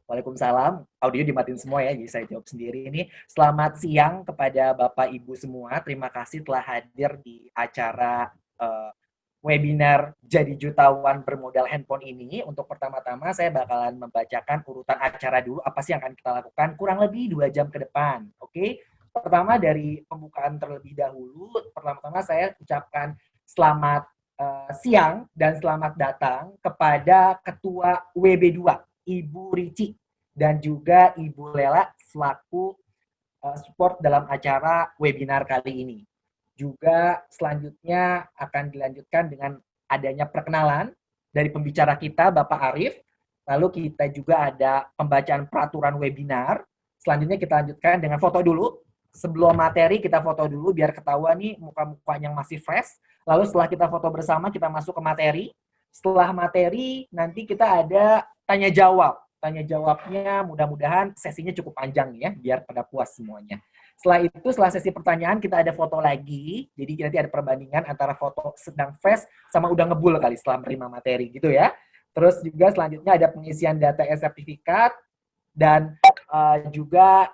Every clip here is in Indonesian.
Waalaikumsalam. Audio dimatiin semua ya, jadi saya jawab sendiri ini. Selamat siang kepada Bapak Ibu semua. Terima kasih telah hadir di acara webinar Jadi Jutawan Bermodal Handphone ini. Untuk pertama-tama saya bakalan membacakan urutan acara dulu, apa sih yang akan kita lakukan kurang lebih 2 jam ke depan. Oke? Pertama dari pembukaan terlebih dahulu, pertama-tama saya ucapkan selamat siang dan selamat datang kepada Ketua WB2, Ibu Rici, dan juga Ibu Lela selaku support dalam acara webinar kali ini. Juga selanjutnya akan dilanjutkan dengan adanya perkenalan dari pembicara kita, Bapak Arif. Lalu kita juga ada pembacaan peraturan webinar. Selanjutnya kita lanjutkan dengan foto dulu. Sebelum materi kita foto dulu biar ketahuan nih muka-muka yang masih fresh. Lalu setelah kita foto bersama kita masuk ke materi. Setelah materi nanti kita ada tanya jawab. Tanya jawabnya mudah-mudahan sesinya cukup panjang ya biar pada puas semuanya. Setelah itu, setelah sesi pertanyaan, kita ada foto lagi. Jadi nanti ada perbandingan antara foto sedang fresh sama udah ngebul kali setelah menerima materi gitu ya. Terus juga selanjutnya ada pengisian data e-sertifikat dan juga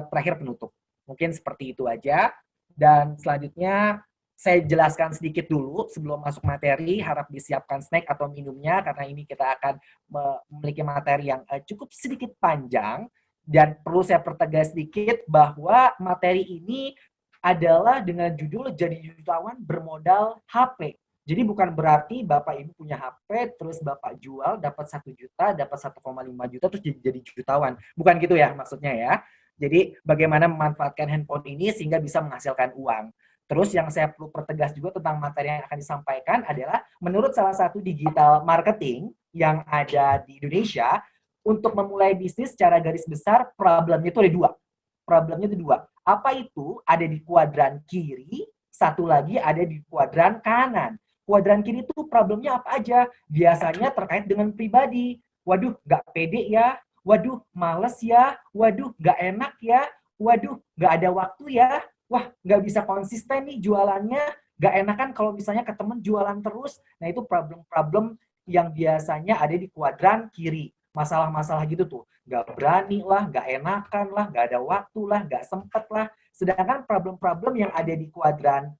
terakhir penutup. Mungkin seperti itu aja. Dan selanjutnya saya jelaskan sedikit dulu sebelum masuk materi, harap disiapkan snack atau minumnya karena ini kita akan memiliki materi yang cukup sedikit panjang. Dan perlu saya pertegas sedikit bahwa materi ini adalah dengan judul Jadi Jutawan Bermodal HP. Jadi bukan berarti Bapak Ibu punya HP, terus Bapak jual, dapat 1 juta, dapat 1,5 juta, terus jadi jutawan. Bukan gitu ya maksudnya ya. Jadi bagaimana memanfaatkan handphone ini sehingga bisa menghasilkan uang. Terus yang saya perlu pertegas juga tentang materi yang akan disampaikan adalah menurut salah satu digital marketing yang ada di Indonesia, untuk memulai bisnis secara garis besar, problemnya itu ada 2. Problemnya itu 2. Apa itu? Ada di kuadran kiri, satu lagi ada di kuadran kanan. Kuadran kiri itu problemnya apa aja? Biasanya terkait dengan pribadi. Waduh, nggak pede ya. Waduh, males ya. Waduh, nggak enak ya. Waduh, nggak ada waktu ya. Wah, nggak bisa konsisten nih jualannya. Nggak enakan kalau misalnya ke temen jualan terus. Nah, itu problem-problem yang biasanya ada di kuadran kiri. Masalah-masalah gitu tuh. Nggak berani lah, nggak enakan lah, nggak ada waktu lah, nggak sempet lah. Sedangkan problem-problem yang ada di kuadran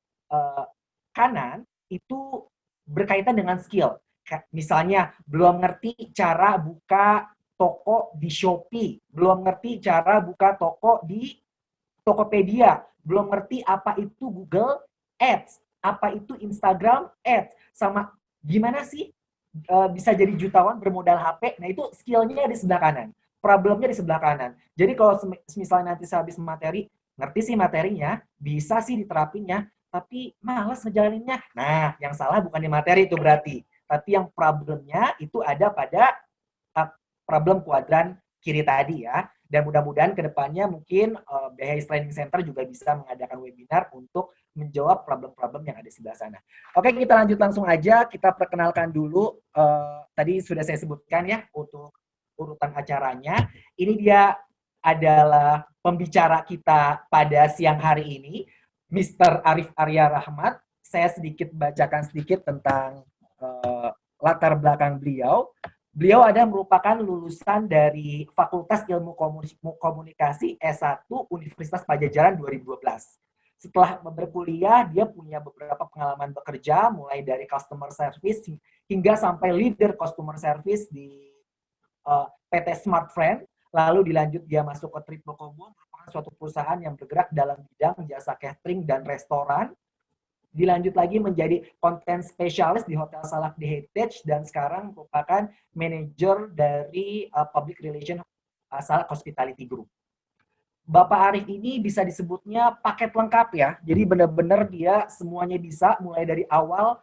kanan itu berkaitan dengan skill. Misalnya, belum ngerti cara buka toko di Shopee, belum ngerti cara buka toko di Tokopedia, belum ngerti apa itu Google Ads, apa itu Instagram Ads, sama gimana sih bisa jadi jutawan bermodal HP. Nah, itu skillnya di sebelah kanan, problemnya di sebelah kanan. Jadi kalau misalnya nanti saya habis materi, ngerti sih materinya, bisa sih diterapinnya, tapi malas ngejalaninnya. Nah, yang salah bukan di materi itu berarti, tapi yang problemnya itu ada pada problem kuadran kiri tadi ya. Dan mudah-mudahan kedepannya mungkin BHI Training Center juga bisa mengadakan webinar untuk menjawab problem-problem yang ada di sebelah sana. Oke, kita lanjut langsung aja. Kita perkenalkan dulu. Tadi sudah saya sebutkan ya untuk urutan acaranya. Ini dia adalah pembicara kita pada siang hari ini, Mr. Arif Arya Rahmat. Saya sedikit bacakan sedikit tentang latar belakang beliau. Beliau ada merupakan lulusan dari Fakultas Ilmu Komunikasi S1 Universitas Padjadjaran 2012. Setelah berkuliah, dia punya beberapa pengalaman bekerja, mulai dari customer service hingga sampai leader customer service di PT Smart Friend. Lalu dilanjut dia masuk ke Triple Combo, merupakan suatu perusahaan yang bergerak dalam bidang jasa catering dan restoran. Dilanjut lagi menjadi content specialist di Hotel Salak di Heritage dan sekarang merupakan manajer dari public relation Salak Hospitality Group. Bapak Arif ini bisa disebutnya paket lengkap ya. Jadi benar-benar dia semuanya bisa, mulai dari awal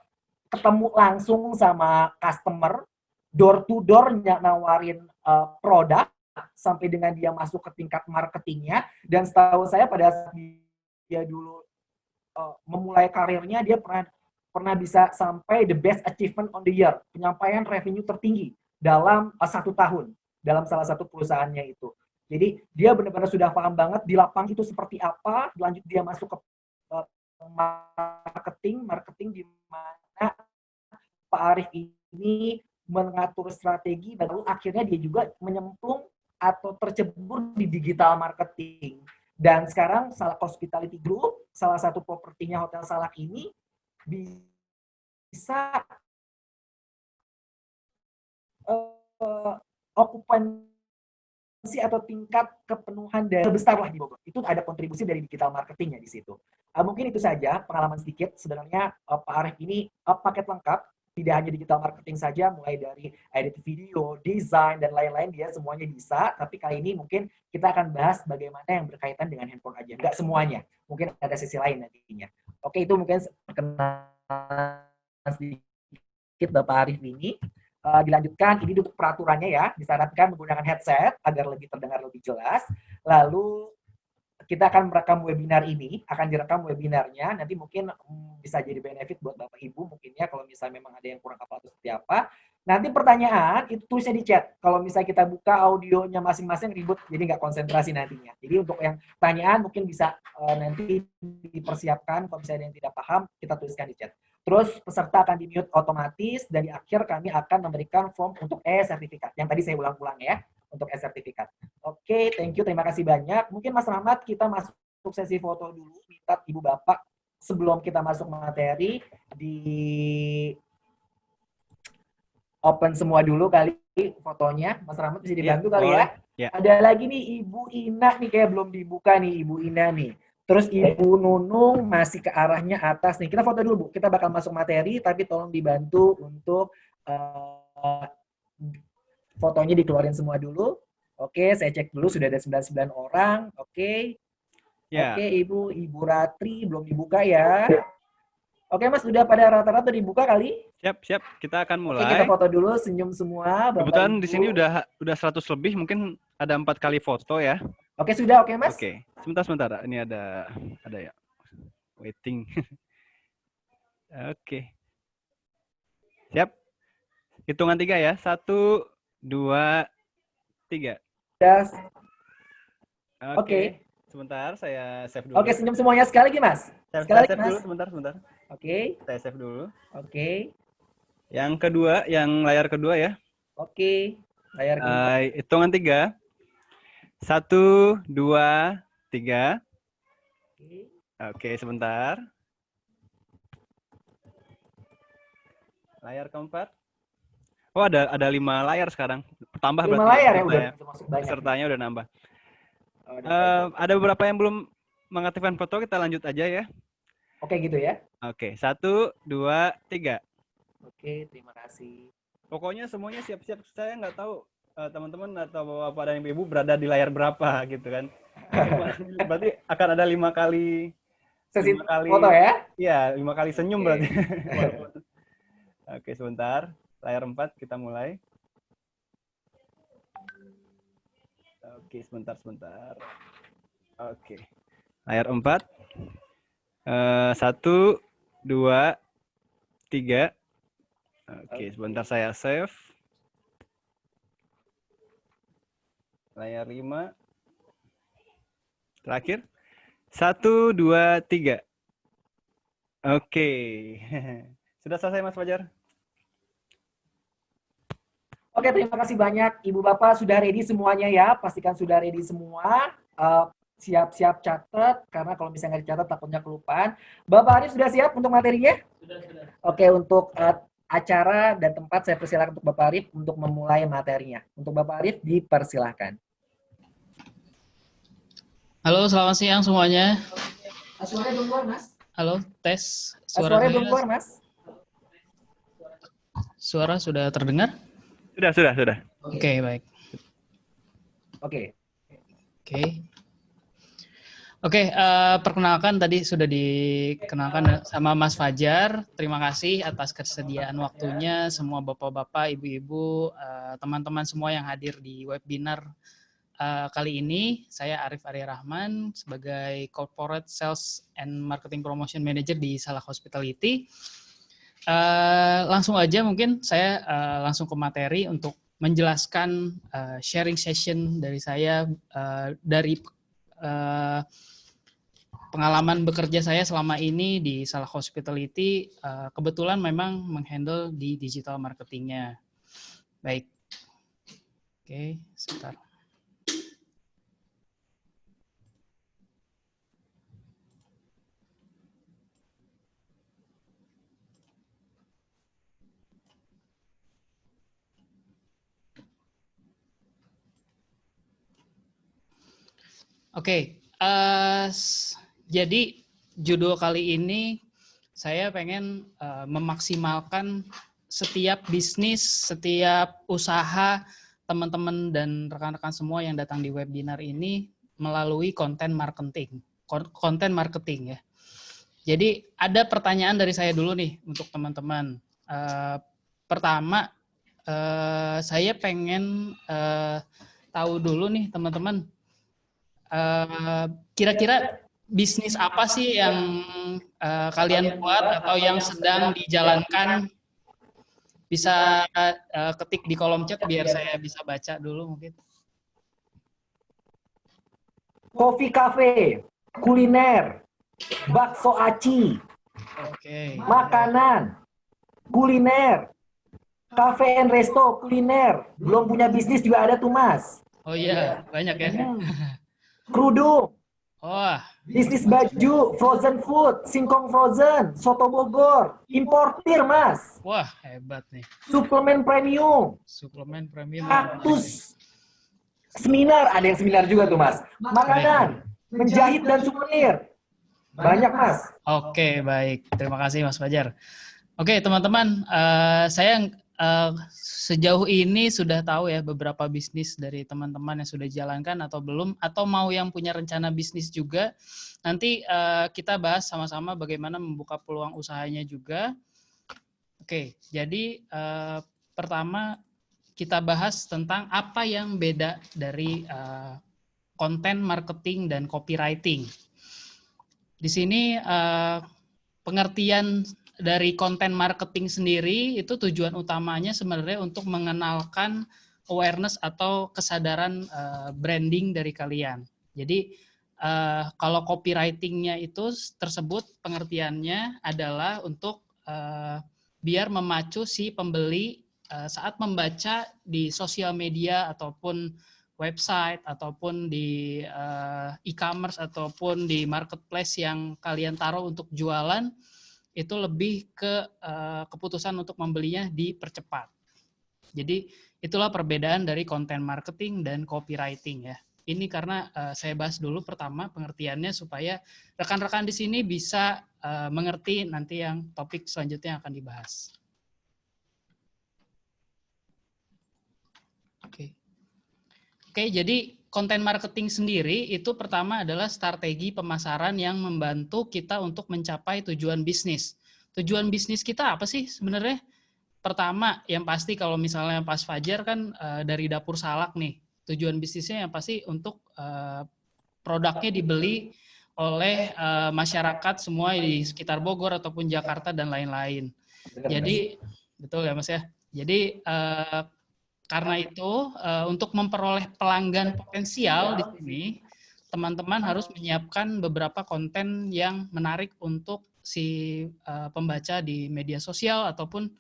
ketemu langsung sama customer, door to door nawarin produk, sampai dengan dia masuk ke tingkat marketingnya. Dan setahu saya pada saat dia dulu memulai karirnya, dia pernah bisa sampai the best achievement on the year, penyampaian revenue tertinggi dalam 1 tahun dalam salah satu perusahaannya itu. Jadi dia benar-benar sudah paham banget di lapangan itu seperti apa. Lanjut dia masuk ke marketing di mana Pak Arif ini mengatur strategi, lalu akhirnya dia juga menyemplung atau tercebur di digital marketing. Dan sekarang Salak Hospitality Group, salah satu propertinya Hotel Salak ini bisa okupansi atau tingkat kepenuhan dari besar lah di Bogor. Itu ada kontribusi dari digital marketingnya di situ. Mungkin itu saja pengalaman sedikit. Sebenarnya Pak Arif ini paket lengkap. Tidak hanya digital marketing saja, mulai dari edit video, desain, dan lain-lain dia semuanya bisa. Tapi kali ini mungkin kita akan bahas bagaimana yang berkaitan dengan handphone aja. Nggak semuanya. Mungkin ada sisi lain nantinya. Oke, itu mungkin perkenalan sedikit Bapak Arif ini. Dilanjutkan, ini untuk peraturannya ya, disarankan menggunakan headset agar lebih terdengar lebih jelas. Lalu kita akan merekam webinar ini, akan direkam webinarnya, nanti mungkin bisa jadi benefit buat Bapak Ibu mungkin ya, kalau misalnya memang ada yang kurang apa atau seperti apa. Nanti pertanyaan itu tulisnya di chat. Kalau misalnya kita buka audionya masing-masing ribut, jadi nggak konsentrasi nantinya. Jadi untuk yang pertanyaan mungkin bisa nanti dipersiapkan, kalau misalnya ada yang tidak paham, kita tuliskan di chat. Terus peserta akan di-mute otomatis, dan di akhir kami akan memberikan form untuk e-sertifikat. Yang tadi saya ulang-ulang ya, untuk e-sertifikat. Oke, thank you, terima kasih banyak. Mungkin Mas Rahmat kita masuk sesi foto dulu, minta Ibu Bapak sebelum kita masuk materi, di open semua dulu kali fotonya. Mas Rahmat bisa dibantu kali ya? Ada lagi nih Ibu Ina nih, kayak belum dibuka nih Ibu Ina nih. Terus Ibu Nunung masih ke arahnya atas nih. Kita foto dulu Bu, kita bakal masuk materi, tapi tolong dibantu untuk fotonya dikeluarin semua dulu. Oke, saya cek dulu sudah ada 99 orang. Oke. Oke, Ibu Ratri belum dibuka ya. Oke Mas, udah pada rata-rata dibuka kali? Siap. Kita akan mulai. Oke, kita foto dulu, senyum semua. Kebetulan di sini udah 100 lebih, mungkin ada 4 kali foto ya. Oke, sudah oke Mas? Oke, sebentar. Ini ada ya. Waiting. Oke. Siap. Hitungan 3 ya. 1, 2, 3. Yes. Oke. Sebentar, saya save dulu. Oke, senyum semuanya sekali lagi Mas. Sekali lagi Mas. Dulu, sebentar. Oke. Saya save dulu. Oke. Yang kedua, yang layar kedua ya. Oke. Layar kedua. Hitungan 3. 1, 2, 3. Oke, sebentar. Layar keempat. Oh, ada 5 layar sekarang. Tambah 5 layar ya, udah masuk banyak. Pesertanya udah nambah. Ada beberapa yang belum mengaktifkan foto, kita lanjut aja ya. Oke, gitu ya. Oke, 1, 2, 3. Oke, terima kasih. Pokoknya semuanya siap-siap. Saya nggak tahu teman-teman atau bapak dan ibu berada di layar berapa gitu kan. Berarti akan ada 5 kali sesi foto ya? Iya, 5 kali senyum berarti. Oke, sebentar. Layar 4 kita mulai. Oke, sebentar. Oke. Layar 4. 1, 2, 3. Oke, sebentar saya save. Layar 5. Terakhir. 1, 2, 3. Oke. Sudah selesai Mas Fajar? Oke, terima kasih banyak. Ibu Bapak sudah ready semuanya ya. Pastikan sudah ready semua. Siap-siap catat, karena kalau misalnya nggak dicatat takutnya kelupaan. Bapak Arif sudah siap untuk materinya? Sudah. Oke, untuk acara dan tempat saya persilakan untuk Bapak Arif untuk memulai materinya. Untuk Bapak Arif dipersilahkan. Halo, selamat siang semuanya. Suaranya belum keluar, Mas. Halo, tes. Suaranya belum keluar, Mas. Suara sudah terdengar? Sudah. Oke, baik. Oke, perkenalkan tadi sudah dikenalkan sama Mas Fajar. Terima kasih atas kesediaan waktunya semua bapak-bapak, ibu-ibu, teman-teman semua yang hadir di webinar kali ini. Saya Arif Arya Rahman sebagai Corporate Sales and Marketing Promotion Manager di Salak Hospitality. Langsung aja mungkin saya langsung ke materi untuk menjelaskan sharing session dari saya dari pengalaman bekerja saya selama ini di Salak Hospitality. Kebetulan memang menghandle di digital marketingnya. Baik. Oke, sebentar. Oke, jadi judul kali ini saya pengen memaksimalkan setiap bisnis, setiap usaha teman-teman dan rekan-rekan semua yang datang di webinar ini melalui konten marketing. Konten marketing ya. Jadi ada pertanyaan dari saya dulu nih untuk teman-teman. Pertama, saya pengen tahu dulu nih teman-teman, kira-kira bisnis apa sih yang kalian buat atau yang sedang dijalankan? Bisa ketik di kolom chat biar saya bisa baca dulu mungkin. Coffee cafe, kuliner, bakso aci, Oke. makanan, kuliner, cafe and resto, kuliner. Belum punya bisnis juga ada tuh, Mas. Oh iya, banyak ya. Kerudung, Oh, bisnis baju, frozen food, singkong frozen, soto Bogor, importir, Mas. wah hebat nih. Suplemen premium, Suplemen premium. kaktus, seminar, ada yang seminar juga tuh, Mas. Makanan, menjahit dan souvenir. Banyak, Mas. Oke, baik. Terima kasih Mas Fajar. Oke, teman-teman, saya sejauh ini sudah tahu ya beberapa bisnis dari teman-teman yang sudah dijalankan atau belum, atau mau yang punya rencana bisnis juga. Nanti kita bahas sama-sama bagaimana membuka peluang usahanya juga. Oke, jadi pertama kita bahas tentang apa yang beda dari konten marketing dan copywriting. Di sini pengertian dari konten marketing sendiri itu tujuan utamanya sebenarnya untuk mengenalkan awareness atau kesadaran branding dari kalian. Jadi kalau copywriting-nya itu tersebut pengertiannya adalah untuk biar memacu si pembeli saat membaca di sosial media ataupun website ataupun di e-commerce ataupun di marketplace yang kalian taruh untuk jualan, itu lebih ke keputusan untuk membelinya dipercepat. Jadi itulah perbedaan dari konten marketing dan copywriting ya. Ini karena saya bahas dulu pertama pengertiannya supaya rekan-rekan di sini bisa mengerti nanti yang topik selanjutnya yang akan dibahas. Oke, jadi konten marketing sendiri itu pertama adalah strategi pemasaran yang membantu kita untuk mencapai tujuan bisnis. Tujuan bisnis kita apa sih sebenarnya? Pertama, yang pasti kalau misalnya Pas Fajar kan dari dapur salak nih, tujuan bisnisnya yang pasti untuk produknya dibeli oleh masyarakat semua di sekitar Bogor ataupun Jakarta dan lain-lain. Jadi, betul ya Mas ya? Jadi, karena itu, untuk memperoleh pelanggan potensial di sini, teman-teman harus menyiapkan beberapa konten yang menarik untuk si pembaca di media sosial ataupun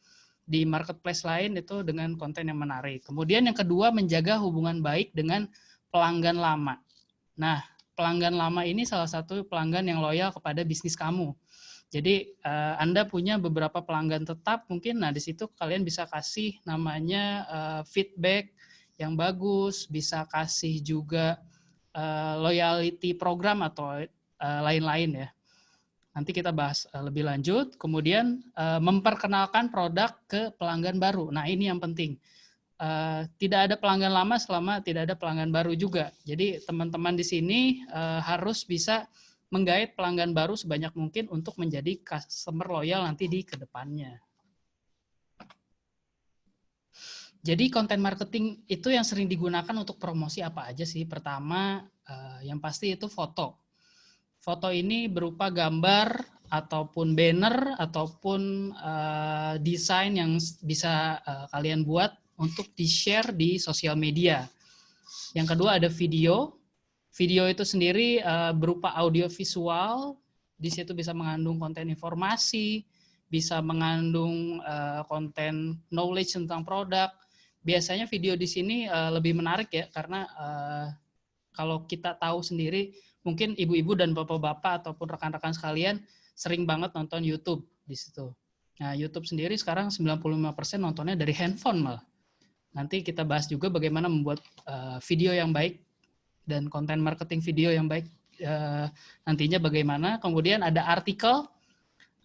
di marketplace lain itu dengan konten yang menarik. Kemudian yang kedua, menjaga hubungan baik dengan pelanggan lama. Nah, pelanggan lama ini salah satu pelanggan yang loyal kepada bisnis kamu. Jadi Anda punya beberapa pelanggan tetap mungkin, nah di situ kalian bisa kasih namanya feedback yang bagus, bisa kasih juga loyalty program atau lain-lain ya. Nanti kita bahas lebih lanjut. Kemudian memperkenalkan produk ke pelanggan baru. Nah ini yang penting. Tidak ada pelanggan lama selama tidak ada pelanggan baru juga. Jadi teman-teman di sini harus bisa menggait pelanggan baru sebanyak mungkin untuk menjadi customer loyal nanti di kedepannya. Jadi konten marketing itu yang sering digunakan untuk promosi apa aja sih? Pertama, yang pasti itu foto. Foto ini berupa gambar ataupun banner ataupun desain yang bisa kalian buat untuk di-share di sosial media. Yang kedua ada video. Video itu sendiri berupa audio visual, di situ bisa mengandung konten informasi, bisa mengandung konten knowledge tentang produk. Biasanya video di sini lebih menarik ya, karena kalau kita tahu sendiri, mungkin ibu-ibu dan bapak-bapak ataupun rekan-rekan sekalian sering banget nonton YouTube di situ. Nah, YouTube sendiri sekarang 95% nontonnya dari handphone malah. Nanti kita bahas juga bagaimana membuat video yang baik dan konten marketing video yang baik nantinya bagaimana. Kemudian ada artikel.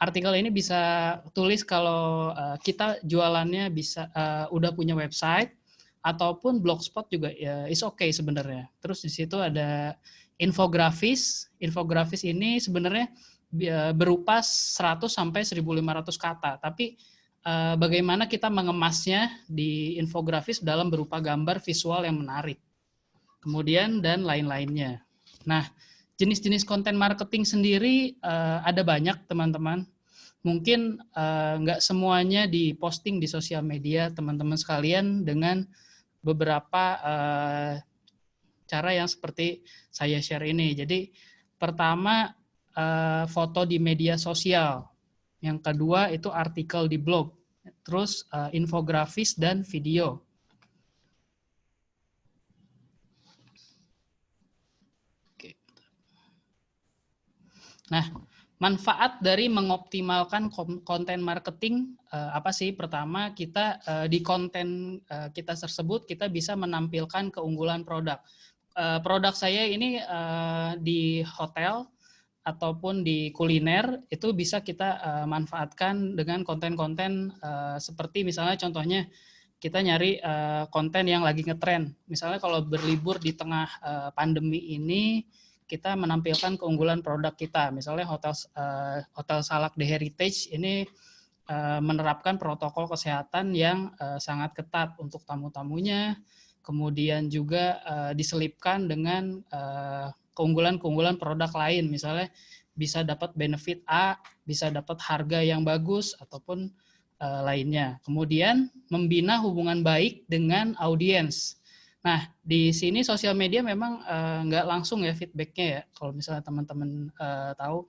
Artikel ini bisa tulis kalau kita jualannya bisa udah punya website ataupun blogspot juga is okay sebenarnya. Terus di situ ada infografis. Infografis ini sebenarnya berupa 100 sampai 1.500 kata, tapi bagaimana kita mengemasnya di infografis dalam berupa gambar visual yang menarik. Kemudian dan lain-lainnya. Nah, jenis-jenis konten marketing sendiri ada banyak teman-teman. Mungkin nggak semuanya diposting di sosial media teman-teman sekalian dengan beberapa cara yang seperti saya share ini. Jadi pertama foto di media sosial. Yang kedua itu artikel di blog. Terus infografis dan video. Nah, manfaat dari mengoptimalkan konten marketing apa sih? Pertama, kita di konten kita tersebut kita bisa menampilkan keunggulan produk. Produk saya ini di hotel ataupun di kuliner itu bisa kita manfaatkan dengan konten-konten seperti misalnya contohnya kita nyari konten yang lagi ngetren. Misalnya kalau berlibur di tengah pandemi ini, kita menampilkan keunggulan produk kita. Misalnya Hotel Salak The Heritage ini menerapkan protokol kesehatan yang sangat ketat untuk tamu-tamunya. Kemudian juga diselipkan dengan keunggulan-keunggulan produk lain. Misalnya bisa dapat benefit A, bisa dapat harga yang bagus, ataupun lainnya. Kemudian membina hubungan baik dengan audiens. Nah, di sini sosial media memang nggak langsung ya feedback-nya ya, kalau misalnya teman-teman tahu.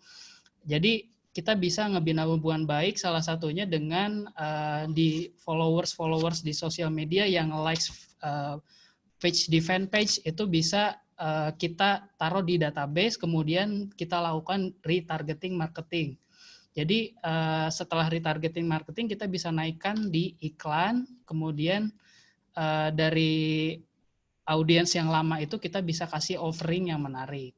Jadi kita bisa ngebina hubungan baik salah satunya dengan di followers di sosial media yang likes page di fanpage itu bisa kita taruh di database, kemudian kita lakukan retargeting marketing. Jadi setelah retargeting marketing kita bisa naikkan di iklan, kemudian dari audiens yang lama itu kita bisa kasih offering yang menarik.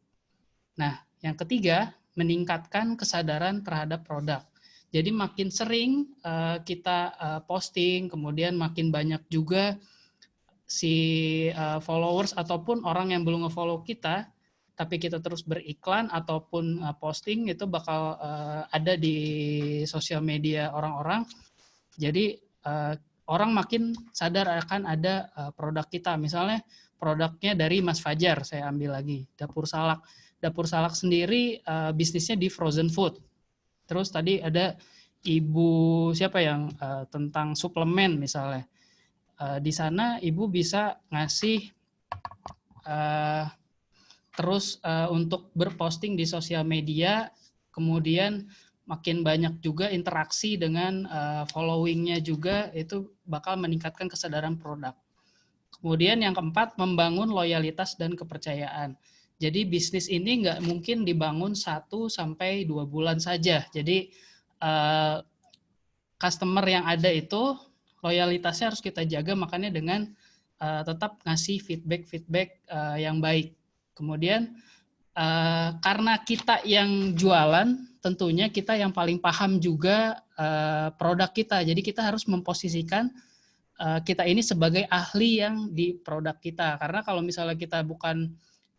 Nah, yang ketiga, meningkatkan kesadaran terhadap produk. Jadi makin sering kita posting, kemudian makin banyak juga si followers ataupun orang yang belum nge-follow kita, tapi kita terus beriklan ataupun posting itu bakal ada di sosial media orang-orang. Jadi orang makin sadar akan ada produk kita. Misalnya produknya dari Mas Fajar, saya ambil lagi, Dapur Salak. Dapur Salak sendiri bisnisnya di frozen food. Terus tadi ada Ibu siapa yang tentang suplemen misalnya. Di sana Ibu bisa ngasih terus untuk berposting di sosial media, kemudian makin banyak juga interaksi dengan following-nya juga, itu bakal meningkatkan kesadaran produk. Kemudian yang keempat, membangun loyalitas dan kepercayaan. Jadi bisnis ini nggak mungkin dibangun 1 sampai 2 bulan saja. Jadi customer yang ada itu loyalitasnya harus kita jaga, makanya dengan tetap ngasih feedback yang baik. Kemudian karena kita yang jualan, tentunya kita yang paling paham juga produk kita. Jadi kita harus memposisikan kita ini sebagai ahli yang di produk kita. Karena kalau misalnya kita bukan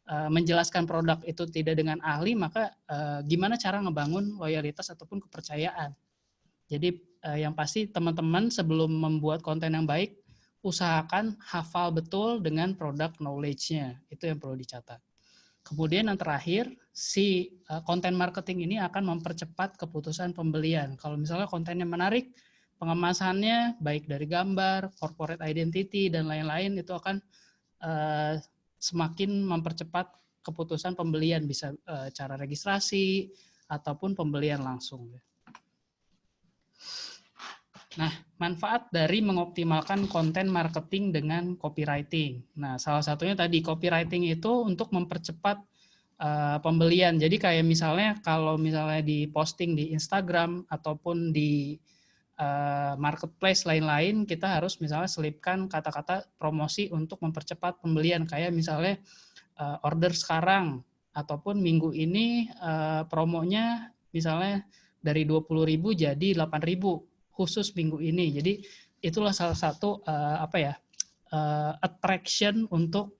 menjelaskan produk itu tidak dengan ahli, maka gimana cara ngebangun loyalitas ataupun kepercayaan. Jadi yang pasti teman-teman sebelum membuat konten yang baik, usahakan hafal betul dengan produk knowledge-nya. Itu yang perlu dicatat. Kemudian yang terakhir, si konten marketing ini akan mempercepat keputusan pembelian. Kalau misalnya kontennya menarik, pengemasannya baik dari gambar, corporate identity, dan lain-lain itu akan semakin mempercepat keputusan pembelian, bisa cara registrasi ataupun pembelian langsung. Nah, manfaat dari mengoptimalkan konten marketing dengan copywriting. Nah, salah satunya tadi copywriting itu untuk mempercepat pembelian. Jadi kayak misalnya kalau misalnya di posting di Instagram ataupun di marketplace lain-lain, kita harus misalnya selipkan kata-kata promosi untuk mempercepat pembelian. Kayak misalnya order sekarang ataupun minggu ini promonya misalnya dari 20.000 jadi 8.000 khusus minggu ini. Jadi itulah salah satu attraction untuk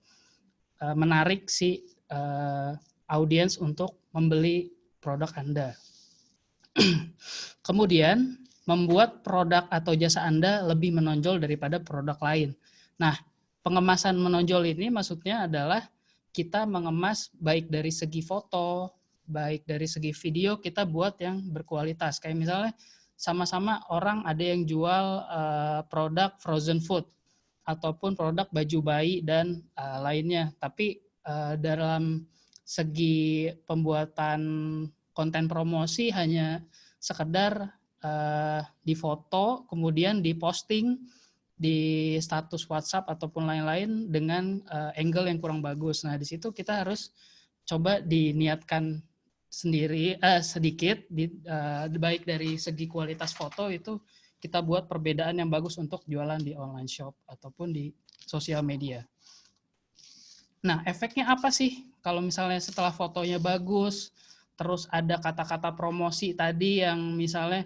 menarik si audiens untuk membeli produk Anda. Kemudian membuat produk atau jasa Anda lebih menonjol daripada produk lain. Nah, pengemasan menonjol ini maksudnya adalah kita mengemas baik dari segi foto, baik dari segi video, kita buat yang berkualitas. Kayak misalnya sama-sama orang ada yang jual produk frozen food ataupun produk baju bayi dan lainnya. Tapi dalam segi pembuatan konten promosi hanya sekedar difoto, kemudian diposting di status WhatsApp ataupun lain-lain dengan angle yang kurang bagus. Nah, di situ kita harus coba diniatkan sendiri sedikit baik dari segi kualitas foto itu kita buat perbedaan yang bagus untuk jualan di online shop ataupun di sosial media. Nah, efeknya apa sih kalau misalnya setelah fotonya bagus, terus ada kata-kata promosi tadi yang misalnya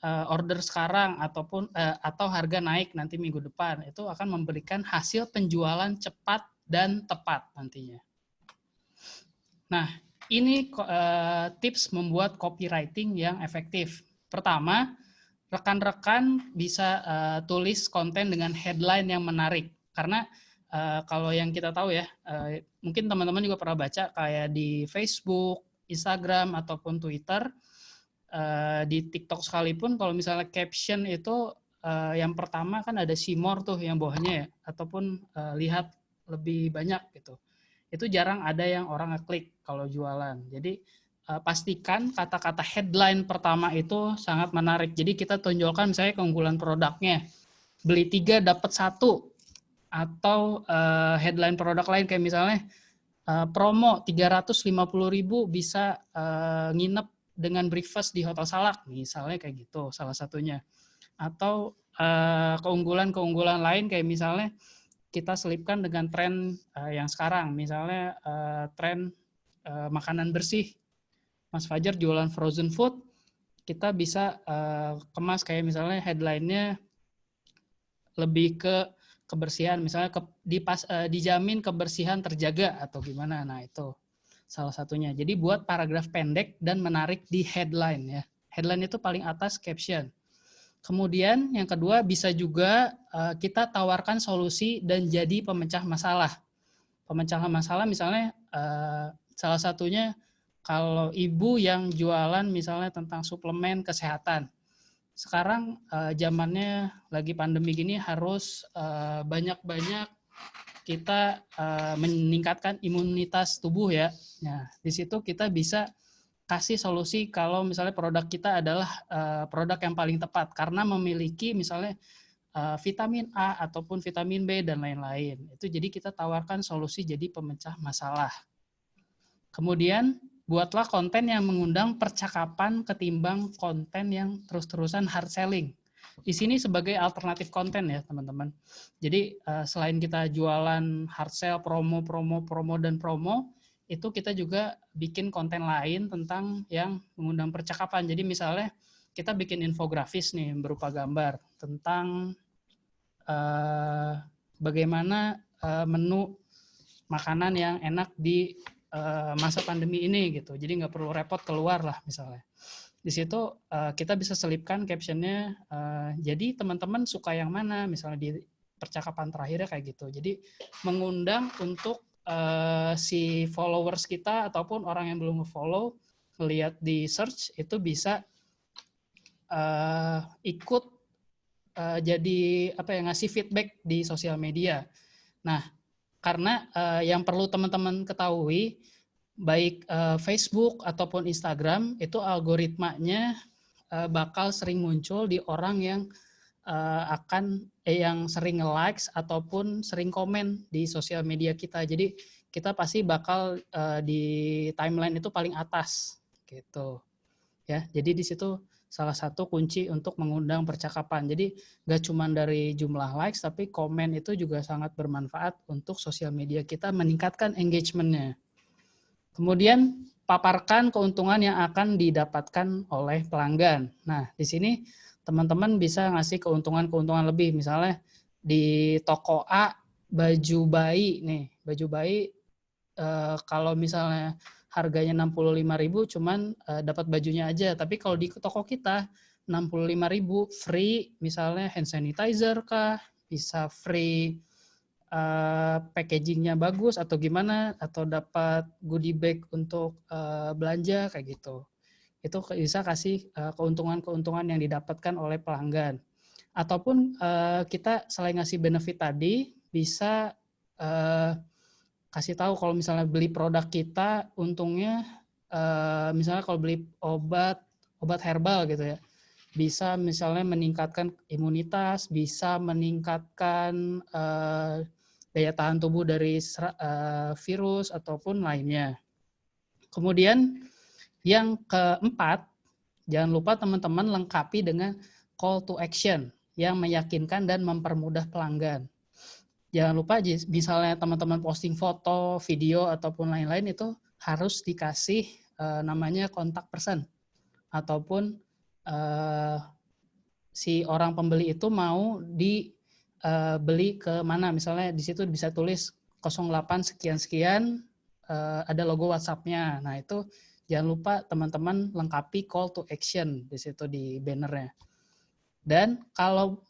order sekarang ataupun atau harga naik nanti minggu depan, itu akan memberikan hasil penjualan cepat dan tepat nantinya. Nah, ini tips membuat copywriting yang efektif. Pertama, rekan-rekan bisa tulis konten dengan headline yang menarik. Karena kalau yang kita tahu ya, mungkin teman-teman juga pernah baca kayak di Facebook, Instagram, ataupun Twitter, di TikTok sekalipun kalau misalnya caption itu yang pertama kan ada see more tuh yang bawahnya ya, ataupun lihat lebih banyak gitu. Itu jarang ada yang orang ngeklik kalau jualan. Jadi pastikan kata-kata headline pertama itu sangat menarik. Jadi kita tunjukkan misalnya keunggulan produknya. Beli 3 dapat 1 atau headline produk lain kayak misalnya promo 350.000 bisa nginep dengan breakfast di Hotel Salak, misalnya kayak gitu salah satunya. Atau keunggulan-keunggulan lain kayak misalnya kita selipkan dengan tren yang sekarang, misalnya tren makanan bersih. Mas Fajar jualan frozen food, kita bisa kemas kayak misalnya headline-nya lebih ke kebersihan, misalnya dijamin kebersihan terjaga atau gimana. Nah, itu salah satunya. Jadi buat paragraf pendek dan menarik di headline ya. Headline itu paling atas caption. Kemudian yang kedua bisa juga kita tawarkan solusi dan jadi pemecah masalah. Pemecahan masalah misalnya salah satunya kalau ibu yang jualan misalnya tentang suplemen kesehatan. Sekarang zamannya lagi pandemi gini harus banyak-banyak kita meningkatkan imunitas tubuh ya. Nah, di situ kita bisa kasih solusi kalau misalnya produk kita adalah produk yang paling tepat karena memiliki misalnya vitamin A ataupun vitamin B dan lain-lain. Itu jadi kita tawarkan solusi jadi pemecah masalah. Kemudian buatlah konten yang mengundang percakapan ketimbang konten yang terus-terusan hard selling. Di sini sebagai alternatif konten ya teman-teman. Jadi selain kita jualan hard sell, promo, dan promo, itu kita juga bikin konten lain tentang yang mengundang percakapan. Jadi misalnya kita bikin infografis nih berupa gambar tentang bagaimana menu makanan yang enak di masa pandemi ini gitu. Jadi nggak perlu repot keluar lah misalnya. Di situ kita bisa selipkan captionnya, jadi teman-teman suka yang mana, misalnya di percakapan terakhirnya kayak gitu. Jadi mengundang untuk si followers kita ataupun orang yang belum follow, melihat di search itu bisa ikut jadi ngasih feedback di sosial media. Nah, karena yang perlu teman-teman ketahui, baik Facebook ataupun Instagram itu algoritmanya bakal sering muncul di orang yang yang sering nge-likes ataupun sering komen di sosial media kita. Jadi kita pasti bakal di timeline itu paling atas gitu. Ya, jadi di situ salah satu kunci untuk mengundang percakapan. Jadi nggak cuma dari jumlah likes, tapi komen itu juga sangat bermanfaat untuk sosial media kita meningkatkan engagement-nya. Kemudian paparkan keuntungan yang akan didapatkan oleh pelanggan. Nah, di sini teman-teman bisa ngasih keuntungan-keuntungan lebih. Misalnya di toko A baju bayi nih, baju bayi kalau misalnya harganya 65.000 cuman dapat bajunya aja. Tapi kalau di toko kita 65.000 free misalnya hand sanitizer kah, bisa free packagingnya bagus atau gimana, atau dapat goodie bag untuk belanja kayak gitu. Itu bisa kasih keuntungan-keuntungan yang didapatkan oleh pelanggan. Ataupun kita selain ngasih benefit tadi, bisa kasih tahu kalau misalnya beli produk kita, untungnya misalnya kalau beli obat herbal gitu ya, bisa misalnya meningkatkan imunitas, bisa meningkatkan daya tahan tubuh dari virus ataupun lainnya. Kemudian yang keempat, jangan lupa teman-teman lengkapi dengan call to action yang meyakinkan dan mempermudah pelanggan. Jangan lupa misalnya teman-teman posting foto, video, ataupun lain-lain itu harus dikasih namanya kontak person. Ataupun si orang pembeli itu mau dibeli ke mana. Misalnya di situ bisa tulis 08 sekian-sekian, ada logo WhatsApp-nya. Nah itu jangan lupa teman-teman lengkapi call to action di situ di bannernya. Dan kalau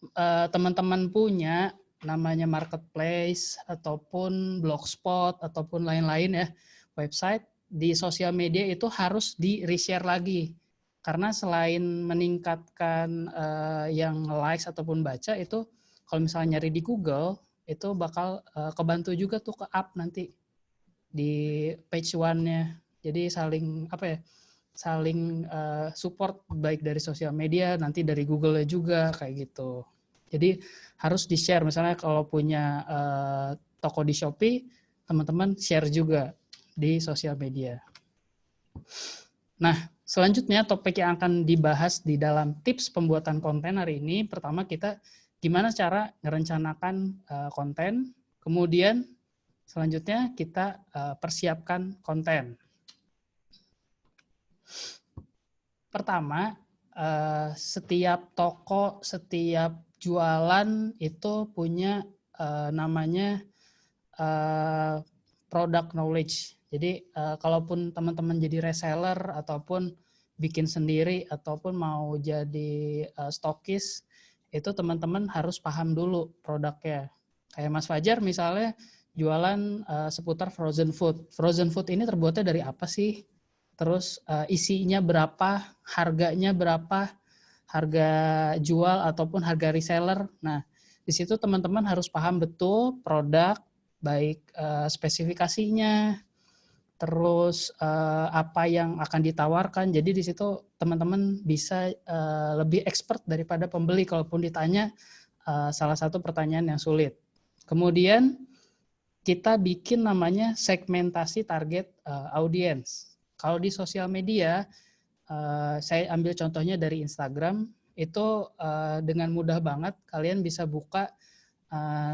teman-teman punya namanya marketplace ataupun blogspot ataupun lain-lain ya, website di sosial media itu harus di-reshare lagi. Karena selain meningkatkan yang likes ataupun baca, itu kalau misalnya nyari di Google itu bakal kebantu juga tuh ke up nanti di page one-nya. Jadi saling saling support baik dari sosial media, nanti dari Google-nya juga kayak gitu. Jadi harus di-share, misalnya kalau punya toko di Shopee, teman-teman share juga di sosial media. Nah, selanjutnya topik yang akan dibahas di dalam tips pembuatan konten hari ini, pertama kita gimana cara merencanakan konten, kemudian selanjutnya kita persiapkan konten. Pertama, setiap toko, setiap jualan itu punya namanya product knowledge. Jadi kalaupun teman-teman jadi reseller ataupun bikin sendiri ataupun mau jadi stokis, itu teman-teman harus paham dulu produknya. Kayak Mas Fajar misalnya jualan seputar frozen food. Frozen food ini terbuatnya dari apa sih? Terus isinya berapa, harganya berapa, harga jual ataupun harga reseller. Nah, di situ teman-teman harus paham betul produk, baik spesifikasinya, terus apa yang akan ditawarkan. Jadi di situ teman-teman bisa lebih expert daripada pembeli kalaupun ditanya salah satu pertanyaan yang sulit. Kemudian kita bikin namanya segmentasi target audience. Kalau di sosial media, saya ambil contohnya dari Instagram, itu dengan mudah banget kalian bisa buka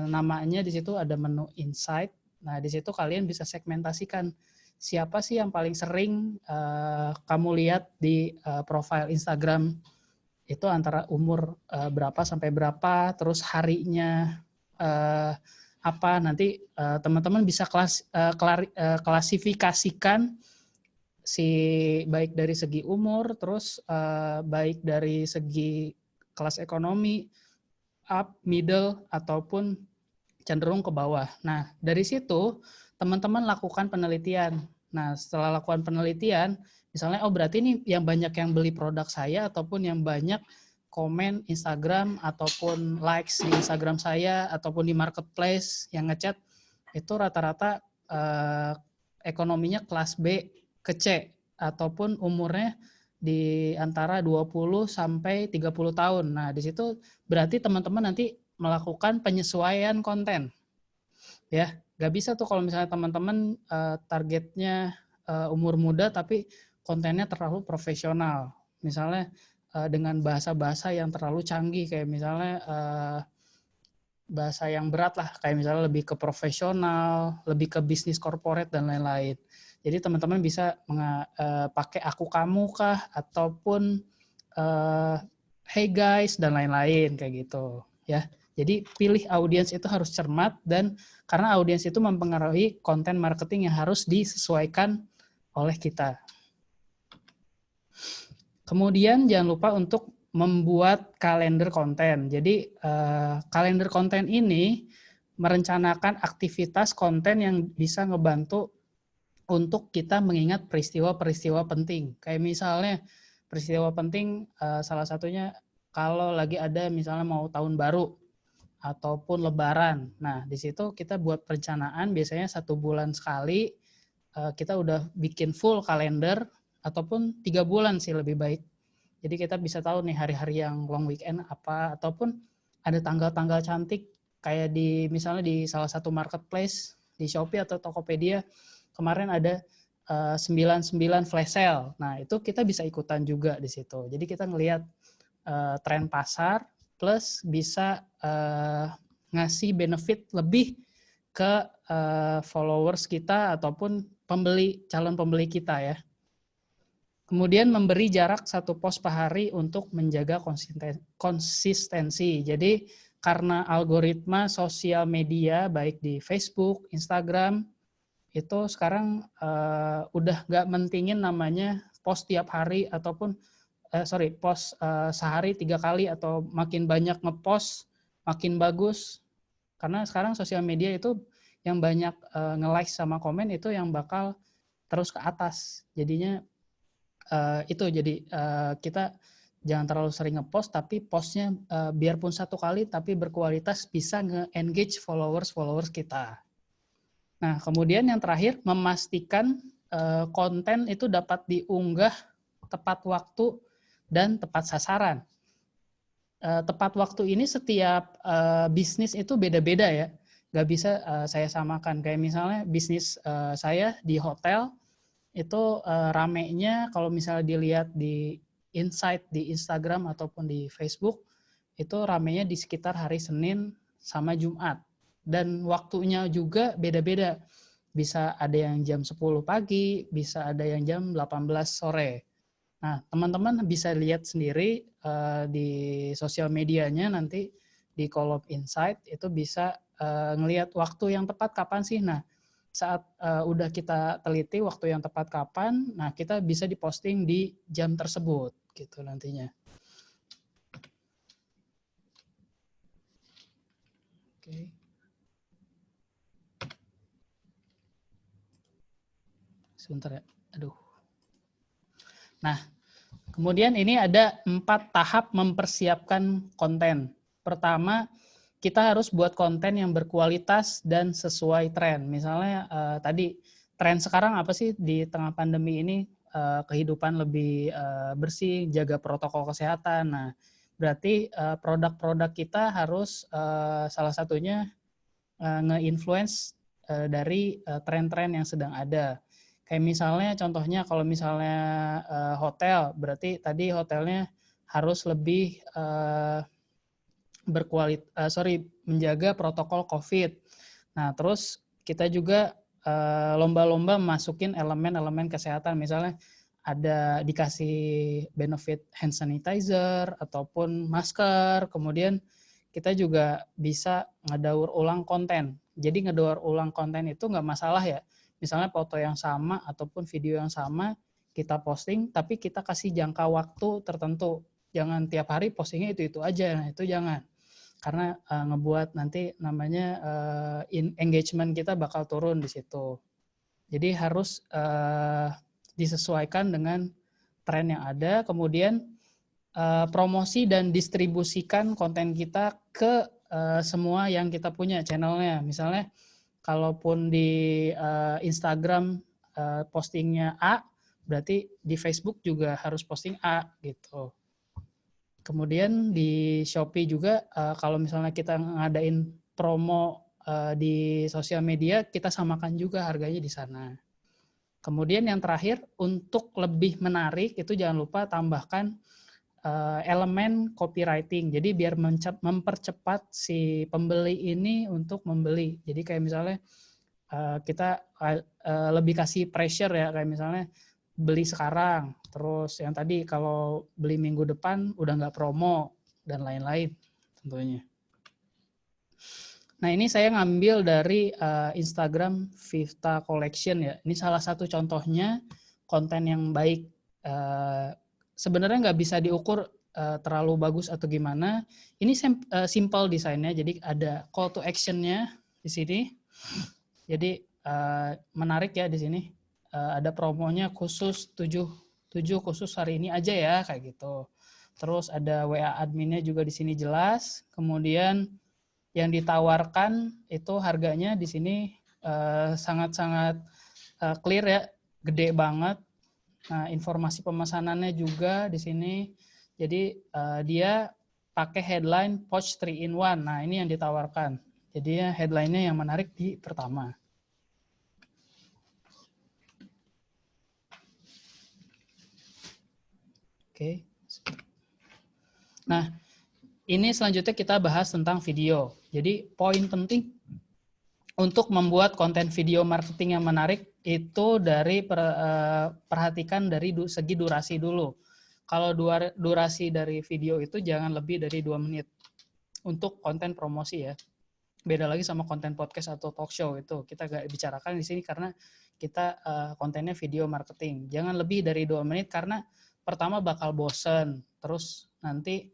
namanya di situ ada menu insight. Nah, di situ kalian bisa segmentasikan siapa sih yang paling sering kamu lihat di profile Instagram itu antara umur berapa sampai berapa, terus harinya apa. Nanti teman-teman bisa klasifikasikan si baik dari segi umur, terus baik dari segi kelas ekonomi, up, middle, ataupun cenderung ke bawah. Nah, dari situ teman-teman lakukan penelitian. Nah, setelah lakukan penelitian, misalnya, oh berarti ini yang banyak yang beli produk saya, ataupun yang banyak komen Instagram, ataupun likes di Instagram saya, ataupun di marketplace yang ngechat, itu rata-rata ekonominya kelas B ke C, ataupun umurnya di antara 20 sampai 30 tahun. Nah, di situ berarti teman-teman nanti melakukan penyesuaian konten. Ya, nggak bisa tuh kalau misalnya teman-teman targetnya umur muda tapi kontennya terlalu profesional. Misalnya dengan bahasa-bahasa yang terlalu canggih, kayak misalnya bahasa yang berat lah, kayak misalnya lebih ke profesional, lebih ke bisnis corporate dan lain-lain. Jadi teman-teman bisa pakai aku kamu kah, ataupun hey guys dan lain-lain kayak gitu ya. Jadi pilih audiens itu harus cermat, dan karena audiens itu mempengaruhi konten marketing yang harus disesuaikan oleh kita. Kemudian jangan lupa untuk membuat kalender konten. Jadi kalender konten ini merencanakan aktivitas konten yang bisa ngebantu untuk kita mengingat peristiwa-peristiwa penting. Kayak misalnya peristiwa penting salah satunya kalau lagi ada misalnya mau tahun baru ataupun lebaran. Nah, di situ kita buat perencanaan biasanya 1 bulan sekali, kita udah bikin full kalender, ataupun 3 bulan sih lebih baik. Jadi kita bisa tahu nih hari-hari yang long weekend apa, ataupun ada tanggal-tanggal cantik kayak di misalnya di salah satu marketplace di Shopee atau Tokopedia kemarin ada 99 flash sale. Nah, itu kita bisa ikutan juga di situ. Jadi kita ngelihat tren pasar plus bisa ngasih benefit lebih ke followers kita ataupun calon pembeli kita ya. Kemudian memberi jarak 1 post per hari untuk menjaga konsistensi. Jadi karena algoritma sosial media baik di Facebook, Instagram, itu sekarang udah nggak mentingin namanya post tiap hari ataupun post sehari 3 kali atau makin banyak ngepost makin bagus. Karena sekarang sosial media itu yang banyak nge-like sama komen itu yang bakal terus ke atas. Jadinya itu jadi kita jangan terlalu sering ngepost, tapi postnya biarpun 1 kali tapi berkualitas bisa nge-engage followers kita. Nah, kemudian yang terakhir memastikan konten itu dapat diunggah tepat waktu dan tepat sasaran. Tepat waktu ini setiap bisnis itu beda-beda ya, nggak bisa saya samakan. Kayak misalnya bisnis saya di hotel, itu ramenya kalau misalnya dilihat di insight di Instagram ataupun di Facebook, itu ramenya di sekitar hari Senin sama Jumat. Dan waktunya juga beda-beda. Bisa ada yang jam 10 pagi, bisa ada yang jam 18 sore. Nah, teman-teman bisa lihat sendiri di sosial medianya nanti di kolom insight, itu bisa ngelihat waktu yang tepat kapan sih. Nah, saat udah kita teliti waktu yang tepat kapan, nah kita bisa diposting di jam tersebut gitu nantinya. Oke. Sebentar ya. Aduh. Nah, kemudian ini ada 4 tahap mempersiapkan konten. Pertama, kita harus buat konten yang berkualitas dan sesuai tren. Misalnya tadi tren sekarang apa sih di tengah pandemi ini, kehidupan lebih bersih, jaga protokol kesehatan. Nah, berarti produk-produk kita harus salah satunya nge-influence dari tren-tren yang sedang ada. Kayak misalnya contohnya kalau misalnya hotel, berarti tadi hotelnya harus lebih menjaga protokol COVID. Nah, terus kita juga lomba-lomba masukin elemen-elemen kesehatan, misalnya ada dikasih benefit hand sanitizer ataupun masker, kemudian kita juga bisa ngedaur ulang konten. Jadi ngedaur ulang konten itu nggak masalah ya, misalnya foto yang sama ataupun video yang sama kita posting, tapi kita kasih jangka waktu tertentu. Jangan tiap hari postingnya itu aja, nah itu jangan. Karena ngebuat nanti namanya engagement kita bakal turun di situ. Jadi harus disesuaikan dengan tren yang ada, kemudian promosi dan distribusikan konten kita ke semua yang kita punya channelnya. Misalnya kalaupun di Instagram postingnya A, berarti di Facebook juga harus posting A gitu. Kemudian di Shopee juga kalau misalnya kita ngadain promo di sosial media, kita samakan juga harganya di sana. Kemudian yang terakhir, untuk lebih menarik itu jangan lupa tambahkan elemen copywriting. Jadi biar mempercepat si pembeli ini untuk membeli. Jadi kayak misalnya kita lebih kasih pressure ya, kayak misalnya beli sekarang, terus yang tadi kalau beli minggu depan udah nggak promo, dan lain-lain tentunya. Nah, ini saya ngambil dari Instagram Vivta Collection ya. Ini salah satu contohnya konten yang baik. Sebenarnya nggak bisa diukur terlalu bagus atau gimana. Ini simple desainnya, jadi ada call to action-nya di sini. Jadi menarik ya di sini. Ada promonya khusus 7 khusus hari ini aja ya, kayak gitu. Terus ada WA adminnya juga di sini jelas. Kemudian yang ditawarkan itu harganya di sini sangat-sangat clear ya, gede banget. Nah, informasi pemesanannya juga di sini. Jadi dia pakai headline pouch 3-in-1. Nah, ini yang ditawarkan. Jadi headline-nya yang menarik di pertama. Oke. Nah, ini selanjutnya kita bahas tentang video. Jadi poin penting untuk membuat konten video marketing yang menarik itu dari perhatikan dari segi durasi dulu. Kalau durasi dari video itu jangan lebih dari 2 menit untuk konten promosi ya. Beda lagi sama konten podcast atau talk show, itu kita gak bicarakan di sini karena kita kontennya video marketing. Jangan lebih dari 2 menit karena pertama bakal bosen, terus nanti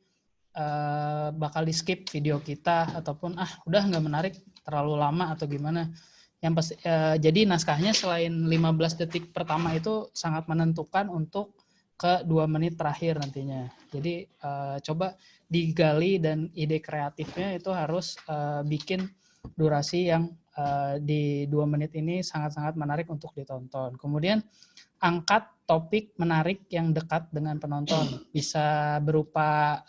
bakal di skip video kita ataupun udah nggak menarik, terlalu lama atau gimana. Jadi naskahnya selain 15 detik pertama itu sangat menentukan untuk ke 2 menit terakhir nantinya. Jadi coba digali dan ide kreatifnya itu harus bikin durasi yang di 2 menit ini sangat-sangat menarik untuk ditonton. Kemudian angkat topik menarik yang dekat dengan penonton. Bisa berupa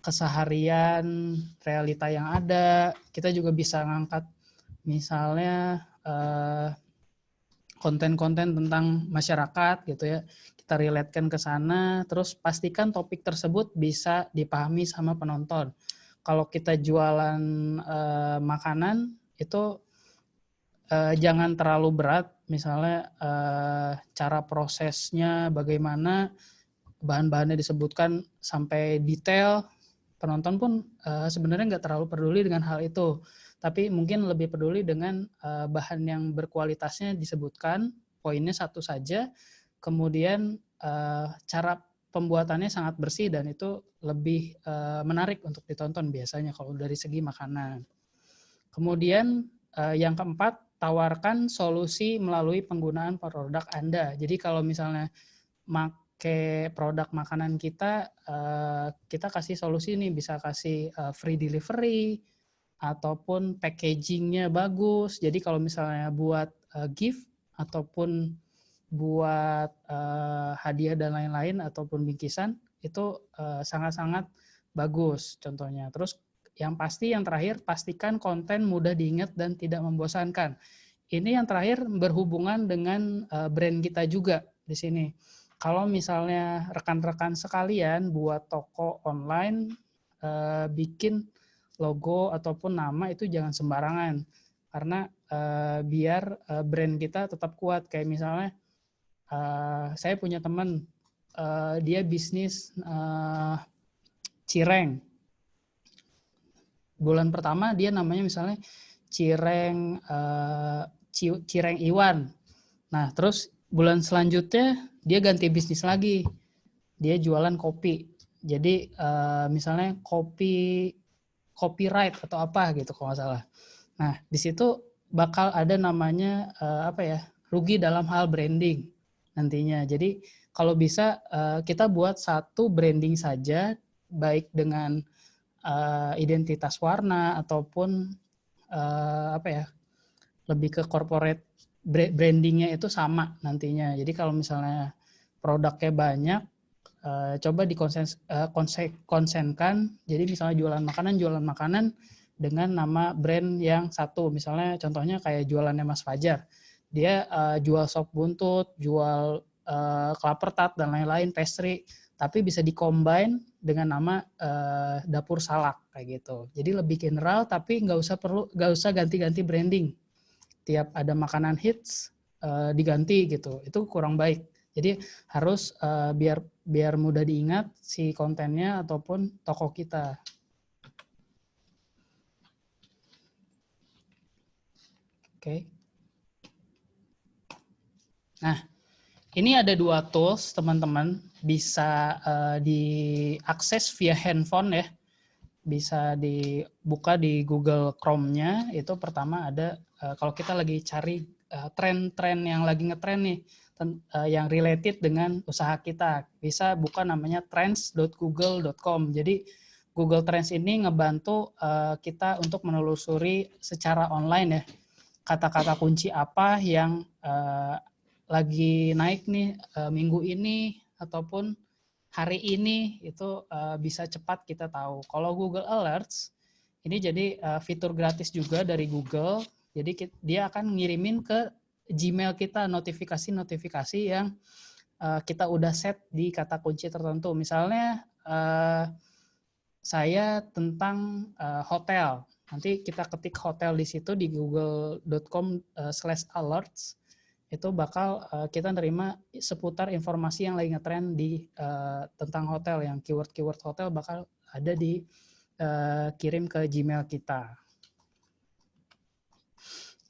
keseharian, realita yang ada. Kita juga bisa ngangkat misalnya konten-konten tentang masyarakat gitu ya. Kita relatekan ke sana, terus pastikan topik tersebut bisa dipahami sama penonton. Kalau kita jualan makanan itu jangan terlalu berat, misalnya cara prosesnya bagaimana, bahan-bahannya disebutkan sampai detail, penonton pun sebenarnya nggak terlalu peduli dengan hal itu, tapi mungkin lebih peduli dengan bahan yang berkualitasnya disebutkan, poinnya satu saja, kemudian cara pembuatannya sangat bersih dan itu lebih menarik untuk ditonton biasanya kalau dari segi makanan. Kemudian yang keempat, tawarkan solusi melalui penggunaan produk Anda. Jadi kalau misalnya pakai produk makanan kita, kita kasih solusi nih, bisa kasih free delivery ataupun packagingnya bagus. Jadi kalau misalnya buat gift ataupun buat hadiah dan lain-lain ataupun bingkisan itu sangat-sangat bagus contohnya. Terus yang pasti, yang terakhir, pastikan konten mudah diingat dan tidak membosankan. Ini yang terakhir berhubungan dengan brand kita juga di sini. Kalau misalnya rekan-rekan sekalian buat toko online, bikin logo ataupun nama itu jangan sembarangan. Karena biar brand kita tetap kuat. Kayak misalnya, saya punya teman, dia bisnis cireng. Bulan pertama dia namanya misalnya Cireng Iwan. Nah, terus bulan selanjutnya dia ganti bisnis lagi. Dia jualan kopi. Jadi misalnya copyright atau apa gitu kalau nggak salah. Nah, di situ bakal ada namanya rugi dalam hal branding nantinya. Jadi kalau bisa kita buat satu branding saja, baik dengan identitas warna ataupun lebih ke corporate brandingnya itu sama nantinya. Jadi kalau misalnya produknya banyak, coba dikonsenkan. Jadi misalnya jualan makanan dengan nama brand yang satu. Misalnya contohnya kayak jualannya Mas Fajar. Dia jual sop buntut, jual kelapa tart dan lain-lain, pastry, tapi bisa di-combine dengan nama dapur salak kayak gitu. Jadi lebih general, tapi nggak usah ganti-ganti branding. Tiap ada makanan hits diganti gitu, itu kurang baik. Jadi harus biar mudah diingat si kontennya ataupun toko kita. Oke. Nah, ini ada 2 tools teman-teman, bisa diakses via handphone ya. Bisa dibuka di Google Chrome-nya. Itu pertama ada kalau kita lagi cari tren-tren yang lagi ngetren nih, yang related dengan usaha kita, bisa buka namanya trends.google.com. Jadi Google Trends ini ngebantu kita untuk menelusuri secara online ya, kata-kata kunci apa yang lagi naik nih minggu ini ataupun hari ini, itu bisa cepat kita tahu. Kalau Google Alerts ini jadi fitur gratis juga dari Google. Jadi dia akan ngirimin ke Gmail kita notifikasi-notifikasi yang kita udah set di kata kunci tertentu. Misalnya saya tentang hotel. Nanti kita ketik hotel di situ di google.com/alerts, itu bakal kita nerima seputar informasi yang lagi ngetren tentang hotel, yang keyword hotel bakal ada kirim ke Gmail kita.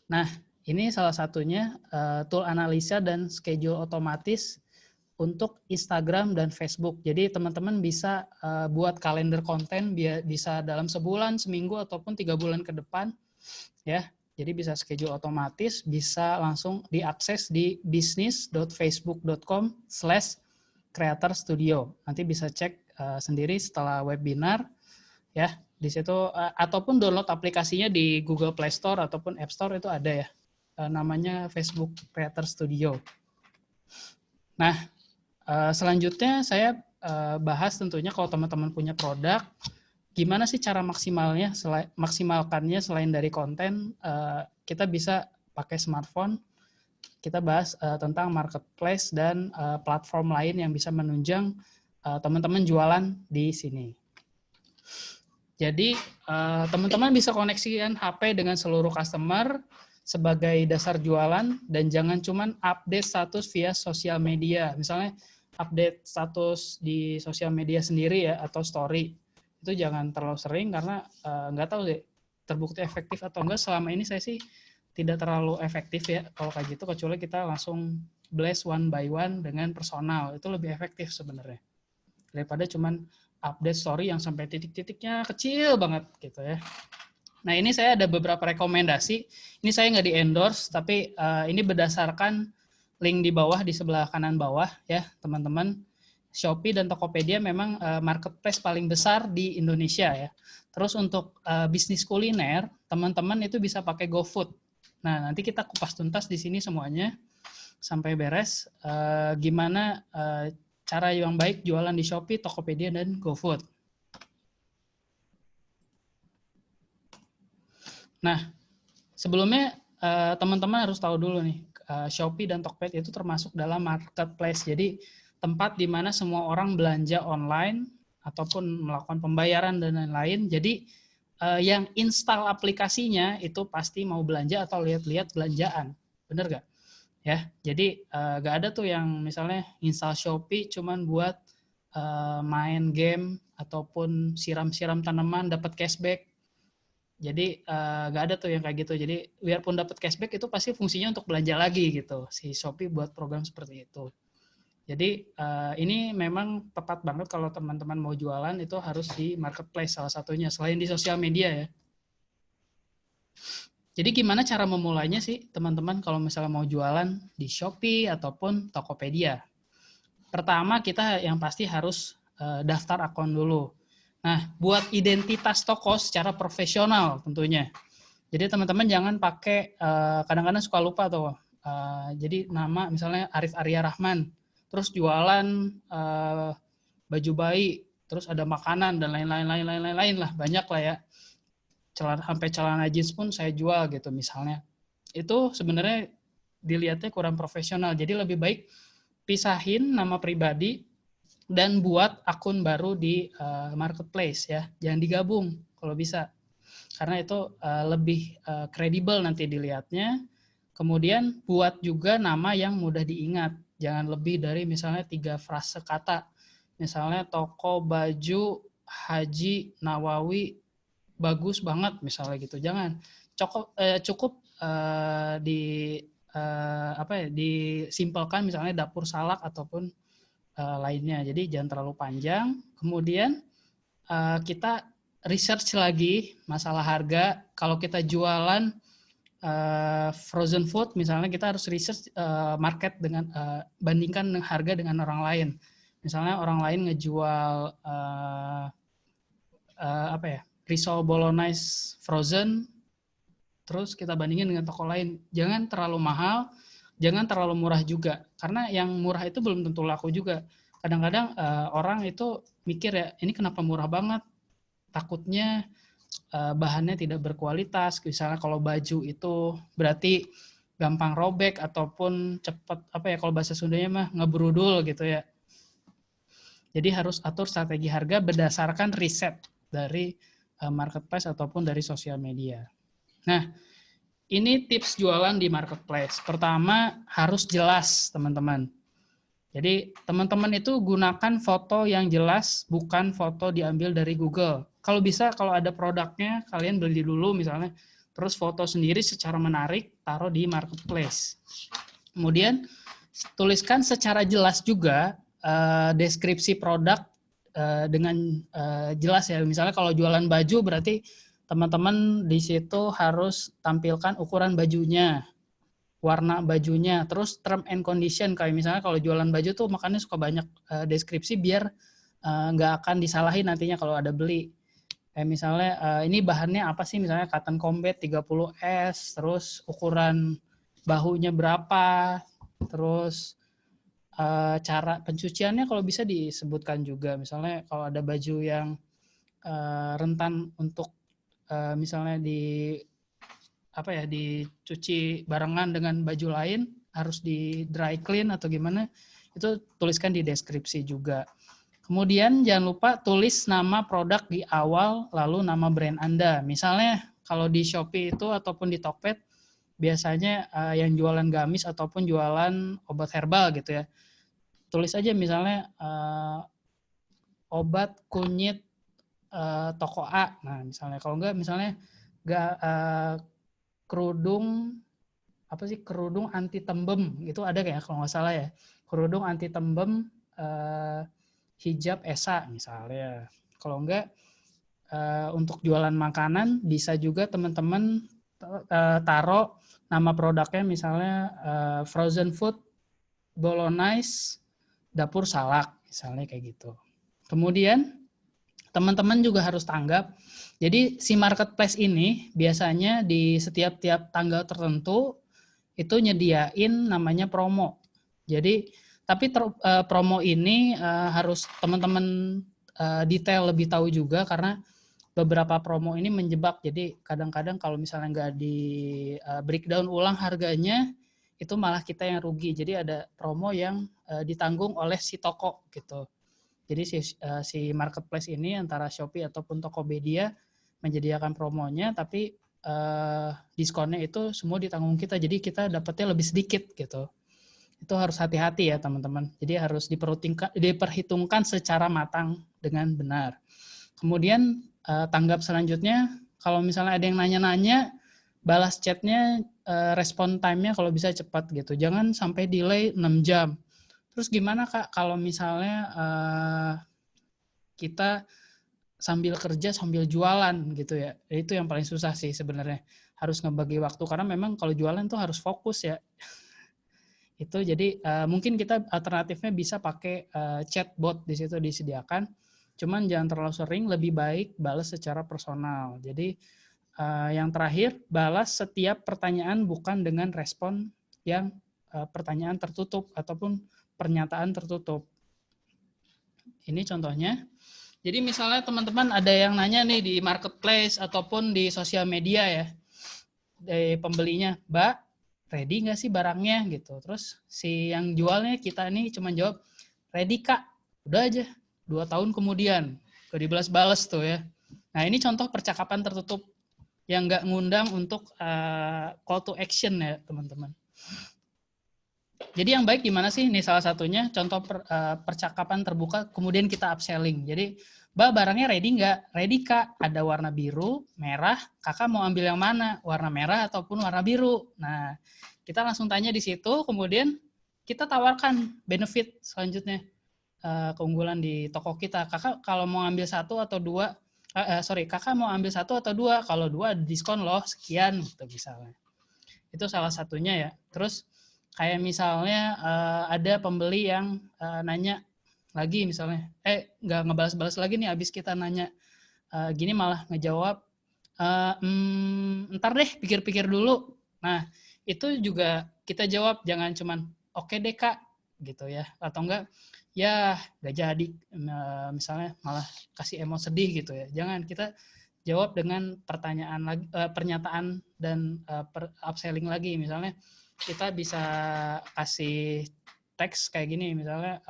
Nah, ini salah satunya tool analisa dan schedule otomatis untuk Instagram dan Facebook. Jadi teman-teman bisa buat kalender konten, bisa dalam sebulan, seminggu, ataupun 3 bulan ke depan. Ya, jadi bisa schedule otomatis, bisa langsung diakses di business.facebook.com/creator studio. Nanti bisa cek sendiri setelah webinar. Ya, di situ ataupun download aplikasinya di Google Play Store ataupun App Store, itu ada ya. Namanya Facebook Creator Studio. Nah, selanjutnya saya bahas tentunya kalau teman-teman punya produk, gimana sih cara maksimalkannya selain dari konten. Kita bisa pakai smartphone. Kita bahas tentang marketplace dan platform lain yang bisa menunjang teman-teman jualan di sini. Jadi teman-teman bisa koneksikan HP dengan seluruh customer sebagai dasar jualan, dan jangan cuman update status via sosial media. Misalnya update status di sosial media sendiri ya, atau story. Itu jangan terlalu sering, karena nggak tahu deh terbukti efektif atau enggak. Selama ini saya sih tidak terlalu efektif ya kalau kayak gitu, kecuali kita langsung blast one by one dengan personal. Itu lebih efektif sebenarnya daripada cuman update story yang sampai titik-titiknya kecil banget gitu ya. Nah, ini saya ada beberapa rekomendasi. Ini saya nggak di-endorse, tapi ini berdasarkan link di bawah, di sebelah kanan bawah ya, teman-teman. Shopee dan Tokopedia memang marketplace paling besar di Indonesia ya. Terus untuk bisnis kuliner, teman-teman itu bisa pakai GoFood. Nah, nanti kita kupas tuntas di sini semuanya sampai beres. Gimana cara yang baik jualan di Shopee, Tokopedia, dan GoFood. Nah, sebelumnya teman-teman harus tahu dulu nih, Shopee dan Tokopedia itu termasuk dalam marketplace. Jadi tempat di mana semua orang belanja online ataupun melakukan pembayaran dan lain-lain. Jadi yang install aplikasinya itu pasti mau belanja atau lihat-lihat belanjaan. Bener gak? Ya, jadi gak ada tuh yang misalnya install Shopee cuman buat main game ataupun siram-siram tanaman dapat cashback. Jadi gak ada tuh yang kayak gitu. Jadi biarpun dapat cashback itu pasti fungsinya untuk belanja lagi gitu. Si Shopee buat program seperti itu. Jadi ini memang tepat banget kalau teman-teman mau jualan itu harus di marketplace salah satunya, selain di sosial media ya. Jadi gimana cara memulainya sih teman-teman kalau misalnya mau jualan di Shopee ataupun Tokopedia? Pertama kita yang pasti harus daftar akun dulu. Nah, buat identitas toko secara profesional tentunya. Jadi teman-teman jangan pakai, kadang-kadang suka lupa tuh. Jadi nama misalnya Arif Arya Rahman, terus jualan baju bayi, terus ada makanan dan lain-lain lah, banyak lah ya. Sampai celana jeans pun saya jual gitu misalnya. Itu sebenarnya dilihatnya kurang profesional. Jadi lebih baik pisahin nama pribadi dan buat akun baru di marketplace ya. Jangan digabung kalau bisa. Karena itu lebih kredibel nanti dilihatnya. Kemudian buat juga nama yang mudah diingat. Jangan lebih dari misalnya 3 frase kata. Misalnya toko baju Haji Nawawi bagus banget misalnya gitu. Jangan. Cukup disimpelkan misalnya dapur salak ataupun lainnya. Jadi jangan terlalu panjang. Kemudian kita research lagi masalah harga. Kalau kita jualan frozen food, misalnya kita harus research market dengan bandingkan harga dengan orang lain. Misalnya orang lain ngejual risol bolognese frozen, terus kita bandingin dengan toko lain. Jangan terlalu mahal, jangan terlalu murah juga. Karena yang murah itu belum tentu laku juga. Kadang-kadang orang itu mikir ya, ini kenapa murah banget? Takutnya bahannya tidak berkualitas. Misalnya kalau baju itu berarti gampang robek ataupun cepat kalau bahasa Sundanya mah ngebrudul gitu ya. Jadi harus atur strategi harga berdasarkan riset dari marketplace ataupun dari sosial media. Nah, ini tips jualan di marketplace. Pertama, harus jelas, teman-teman. Jadi, teman-teman itu gunakan foto yang jelas, bukan foto diambil dari Google. Kalau bisa, kalau ada produknya, kalian beli dulu misalnya, terus foto sendiri secara menarik, taruh di marketplace. Kemudian, tuliskan secara jelas juga deskripsi produk dengan jelas ya. Misalnya kalau jualan baju, berarti teman-teman di situ harus tampilkan ukuran bajunya, warna bajunya, terus term and condition. Kayak misalnya kalau jualan baju tuh makanya suka banyak deskripsi biar nggak akan disalahin nantinya kalau ada beli. Kayak misalnya ini bahannya apa sih, misalnya cotton combat 30S, terus ukuran bahunya berapa, terus cara pencuciannya kalau bisa disebutkan juga. Misalnya kalau ada baju yang rentan untuk misalnya dicuci barengan dengan baju lain, harus di dry clean atau gimana, itu tuliskan di deskripsi juga. Kemudian jangan lupa tulis nama produk di awal, lalu nama brand Anda. Misalnya kalau di Shopee itu ataupun di Tokped, biasanya yang jualan gamis ataupun jualan obat herbal gitu ya, tulis aja misalnya obat kunyit toko A. Nah, misalnya kalau enggak, misalnya kerudung anti tembem, itu ada kayak kalau nggak salah ya, kerudung anti tembem hijab Esa misalnya. Kalau enggak untuk jualan makanan bisa juga teman-teman taruh nama produknya misalnya frozen food bolognese dapur salak misalnya kayak gitu. Kemudian teman-teman juga harus tanggap. Jadi si marketplace ini biasanya di setiap tanggal tertentu itu nyediain namanya promo. Jadi tapi promo ini harus teman-teman detail lebih tahu juga, karena beberapa promo ini menjebak. Jadi kadang-kadang kalau misalnya nggak di breakdown ulang harganya, itu malah kita yang rugi. Jadi ada promo yang ditanggung oleh si toko gitu. Jadi si marketplace ini antara Shopee ataupun Tokopedia menyediakan promonya, tapi diskonnya itu semua ditanggung kita. Jadi kita dapatnya lebih sedikit gitu. Itu harus hati-hati ya teman-teman. Jadi harus diperhitungkan secara matang dengan benar. Kemudian tanggap selanjutnya, kalau misalnya ada yang nanya-nanya, balas chatnya, respon time-nya kalau bisa cepat gitu. Jangan sampai delay 6 jam. Terus gimana Kak kalau misalnya kita sambil kerja sambil jualan gitu ya? Itu yang paling susah sih sebenarnya. Harus ngebagi waktu, karena memang kalau jualan tuh harus fokus ya. Itu jadi mungkin kita alternatifnya bisa pakai chatbot, di situ disediakan. Cuman jangan terlalu sering, lebih baik balas secara personal. Jadi yang terakhir, balas setiap pertanyaan bukan dengan respon yang pertanyaan tertutup ataupun pernyataan tertutup. Ini contohnya. Jadi misalnya teman-teman ada yang nanya nih di marketplace ataupun di sosial media ya, dari pembelinya, Mbak, ready nggak sih barangnya gitu. Terus si yang jualnya kita nih cuma jawab, ready Kak. Udah aja, 2 tahun kemudian. Gak dibalas-balas tuh ya. Nah ini contoh percakapan tertutup yang nggak ngundang untuk call to action ya teman-teman. Jadi yang baik gimana sih? Ini salah satunya contoh percakapan terbuka, kemudian kita upselling. Jadi, Mbak barangnya ready nggak? Ready Kak, ada warna biru, merah, kakak mau ambil yang mana? Warna merah ataupun warna biru? Nah, kita langsung tanya di situ, kemudian kita tawarkan benefit selanjutnya, keunggulan di toko kita. Kakak kalau mau ambil satu atau dua, kakak mau ambil satu atau dua, kalau dua diskon loh, sekian, gitu misalnya. Itu salah satunya ya. Terus, kayak misalnya ada pembeli yang nanya lagi misalnya, nggak ngebalas-balas lagi nih abis kita nanya, gini malah ngejawab, ntar deh pikir-pikir dulu. Nah itu juga kita jawab, jangan cuman oke deh Kak gitu ya, atau enggak ya nggak jadi, misalnya malah kasih emo sedih gitu ya. Jangan, kita jawab dengan pertanyaan lagi, pernyataan dan upselling lagi. Misalnya kita bisa kasih teks kayak gini, misalnya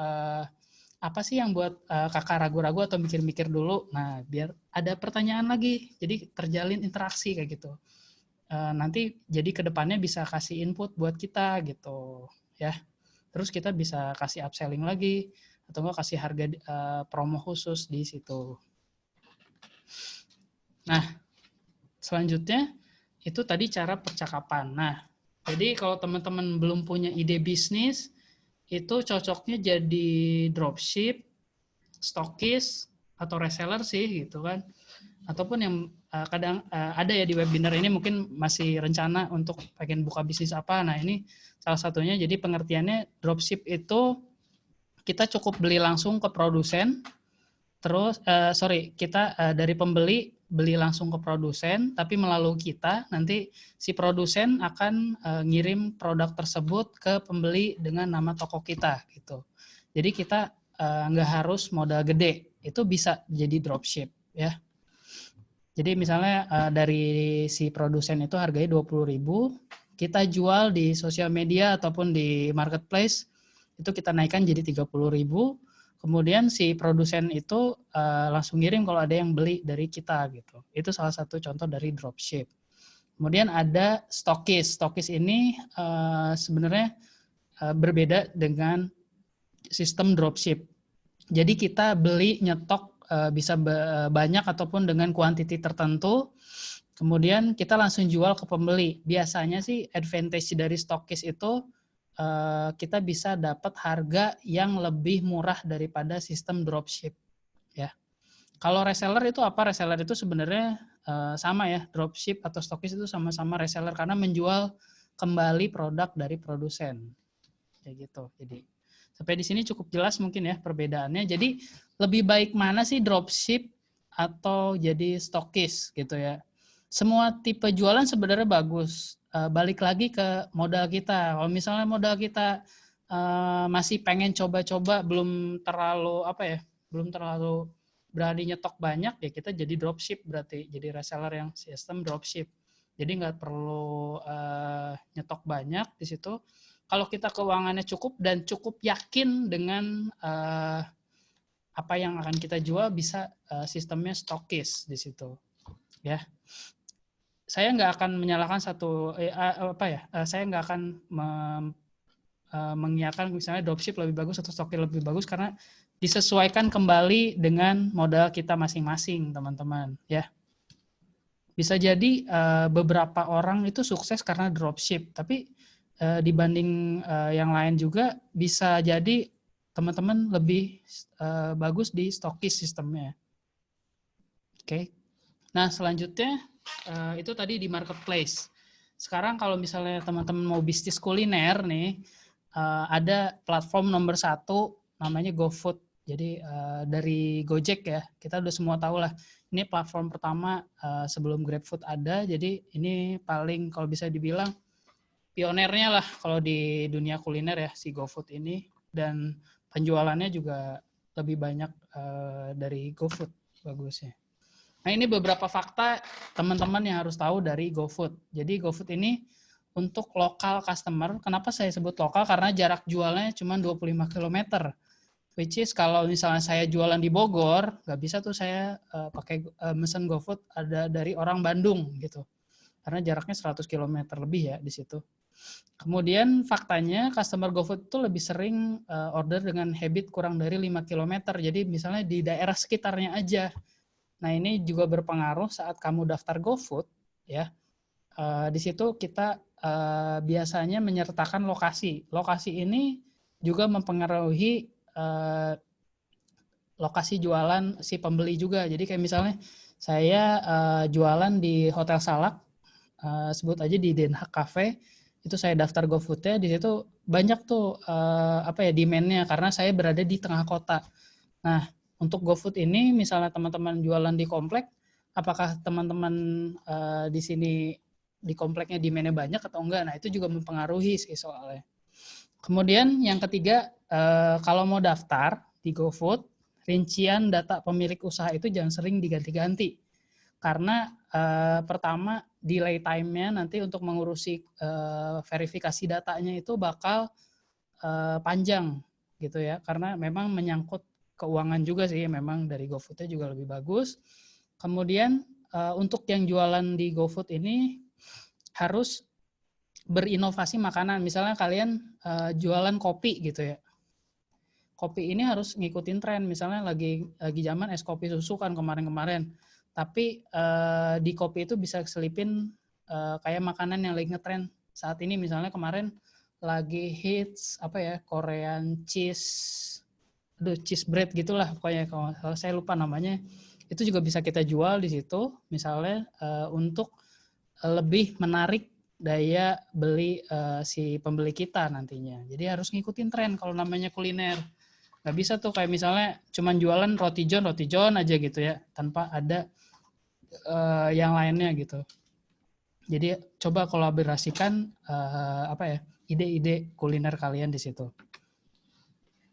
apa sih yang buat kakak ragu-ragu atau mikir-mikir dulu. Nah biar ada pertanyaan lagi, jadi terjalin interaksi kayak gitu. Nanti jadi kedepannya bisa kasih input buat kita gitu ya. Terus kita bisa kasih upselling lagi atau enggak kasih harga promo khusus di situ. Nah selanjutnya itu tadi cara percakapan. Nah jadi kalau teman-teman belum punya ide bisnis, itu cocoknya jadi dropship, stokis, atau reseller sih gitu kan. Ataupun yang kadang ada ya di webinar ini mungkin masih rencana untuk pengen buka bisnis apa. Nah ini salah satunya, jadi pengertiannya dropship itu kita cukup beli langsung ke produsen, terus kita dari pembeli beli langsung ke produsen, tapi melalui kita nanti si produsen akan ngirim produk tersebut ke pembeli dengan nama toko kita gitu. Jadi kita nggak harus modal gede, itu bisa jadi dropship ya. Jadi misalnya dari si produsen itu harganya 20.000, kita jual di sosial media ataupun di marketplace itu kita naikkan jadi 30.000. Kemudian si produsen itu langsung ngirim kalau ada yang beli dari kita gitu. Itu salah satu contoh dari dropship. Kemudian ada stokis. Stokis ini sebenarnya berbeda dengan sistem dropship. Jadi kita beli nyetok bisa banyak ataupun dengan kuantiti tertentu. Kemudian kita langsung jual ke pembeli. Biasanya sih advantage dari stokis itu kita bisa dapat harga yang lebih murah daripada sistem dropship ya. Kalau reseller itu apa? Reseller itu sebenarnya sama ya, dropship atau stokis itu sama-sama reseller karena menjual kembali produk dari produsen kayak gitu. Jadi sampai di sini cukup jelas mungkin ya perbedaannya. Jadi lebih baik mana sih, dropship atau jadi stokis gitu ya. Semua tipe jualan sebenarnya bagus. Balik lagi ke modal kita. Kalau misalnya modal kita masih pengen coba-coba, belum terlalu berani nyetok banyak, ya kita jadi dropship berarti, jadi reseller yang sistem dropship. Jadi nggak perlu nyetok banyak di situ. Kalau kita keuangannya cukup dan cukup yakin dengan apa yang akan kita jual, bisa sistemnya stokis di situ ya. Saya nggak akan menyalahkan saya nggak akan mengiyakan misalnya dropship lebih bagus atau stokis lebih bagus, karena disesuaikan kembali dengan modal kita masing-masing teman-teman ya. Bisa jadi beberapa orang itu sukses karena dropship, tapi dibanding yang lain juga bisa jadi teman-teman lebih bagus di stokis sistemnya. Oke. Nah selanjutnya itu tadi di marketplace. Sekarang kalau misalnya teman-teman mau bisnis kuliner nih, ada platform nomor 1 namanya GoFood. Jadi dari Gojek ya, kita udah semua tahu lah. Ini platform pertama sebelum GrabFood ada. Jadi ini paling kalau bisa dibilang pionernya lah kalau di dunia kuliner ya, si GoFood ini. Dan penjualannya juga lebih banyak dari GoFood bagusnya. Nah ini beberapa fakta teman-teman yang harus tahu dari GoFood. Jadi GoFood ini untuk lokal customer. Kenapa saya sebut lokal? Karena jarak jualnya cuma 25 km. Which is kalau misalnya saya jualan di Bogor, nggak bisa tuh saya pakai mesen GoFood ada dari orang Bandung gitu. Karena jaraknya 100 km lebih ya di situ. Kemudian faktanya customer GoFood itu lebih sering order dengan habit kurang dari 5 km. Jadi misalnya di daerah sekitarnya aja. Nah, ini juga berpengaruh saat kamu daftar GoFood ya. Di situ kita biasanya menyertakan lokasi. Lokasi ini juga mempengaruhi lokasi jualan si pembeli juga. Jadi kayak misalnya saya jualan di Hotel Salak, sebut aja di Den Haag Cafe, itu saya daftar GoFood-nya, di situ banyak tuh demand-nya karena saya berada di tengah kota. Nah, untuk GoFood ini misalnya teman-teman jualan di komplek, apakah teman-teman di sini di kompleknya demand-nya banyak atau enggak? Nah, itu juga mempengaruhi sih soalnya. Kemudian yang ketiga, kalau mau daftar di GoFood, rincian data pemilik usaha itu jangan sering diganti-ganti. Karena pertama, delay time-nya nanti untuk mengurusi verifikasi datanya itu bakal panjang gitu ya. Karena memang menyangkut keuangan juga sih, memang dari GoFood-nya juga lebih bagus. Kemudian untuk yang jualan di GoFood ini harus berinovasi makanan. Misalnya kalian jualan kopi gitu ya. Kopi ini harus ngikutin tren. Misalnya lagi zaman es kopi susu kan kemarin-kemarin. Tapi di kopi itu bisa selipin kayak makanan yang lagi ngetren saat ini. Misalnya kemarin lagi hits Korean cheese bread gitulah pokoknya, kalau saya lupa namanya. Itu juga bisa kita jual di situ misalnya untuk lebih menarik daya beli si pembeli kita nantinya. Jadi harus ngikutin tren kalau namanya kuliner. Nggak bisa tuh kayak misalnya cuman jualan roti john aja gitu ya, tanpa ada yang lainnya gitu. Jadi coba kolaborasikan ide-ide kuliner kalian di situ.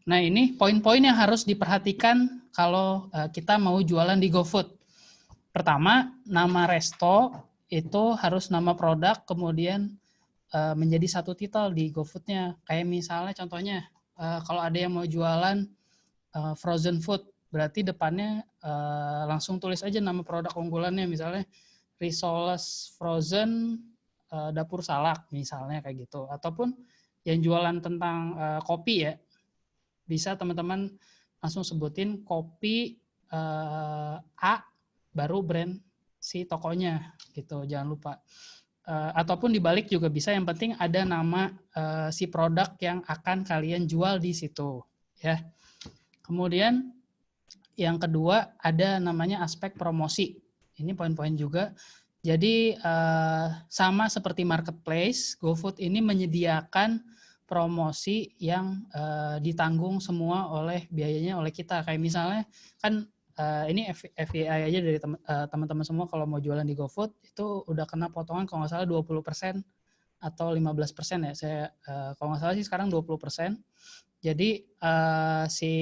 Nah, ini poin-poin yang harus diperhatikan kalau kita mau jualan di GoFood. Pertama, nama resto itu harus nama produk, kemudian menjadi satu titel di GoFood-nya. Kayak misalnya contohnya, kalau ada yang mau jualan frozen food, berarti depannya langsung tulis aja nama produk unggulannya, misalnya Risoles Frozen Dapur Salak, misalnya kayak gitu. Ataupun yang jualan tentang kopi ya, bisa teman-teman langsung sebutin kopi A, baru brand si tokonya gitu, jangan lupa. Ataupun dibalik juga bisa, yang penting ada nama si produk yang akan kalian jual di situ ya. Kemudian yang kedua ada namanya aspek promosi. Ini poin-poin juga. Jadi sama seperti marketplace, GoFood ini menyediakan promosi yang ditanggung semua oleh biayanya oleh kita. Kayak misalnya kan ini FYI aja dari teman-teman semua, kalau mau jualan di GoFood itu udah kena potongan kalau nggak salah 20% atau 15% ya. Saya kalau nggak salah sih sekarang 20%. Jadi si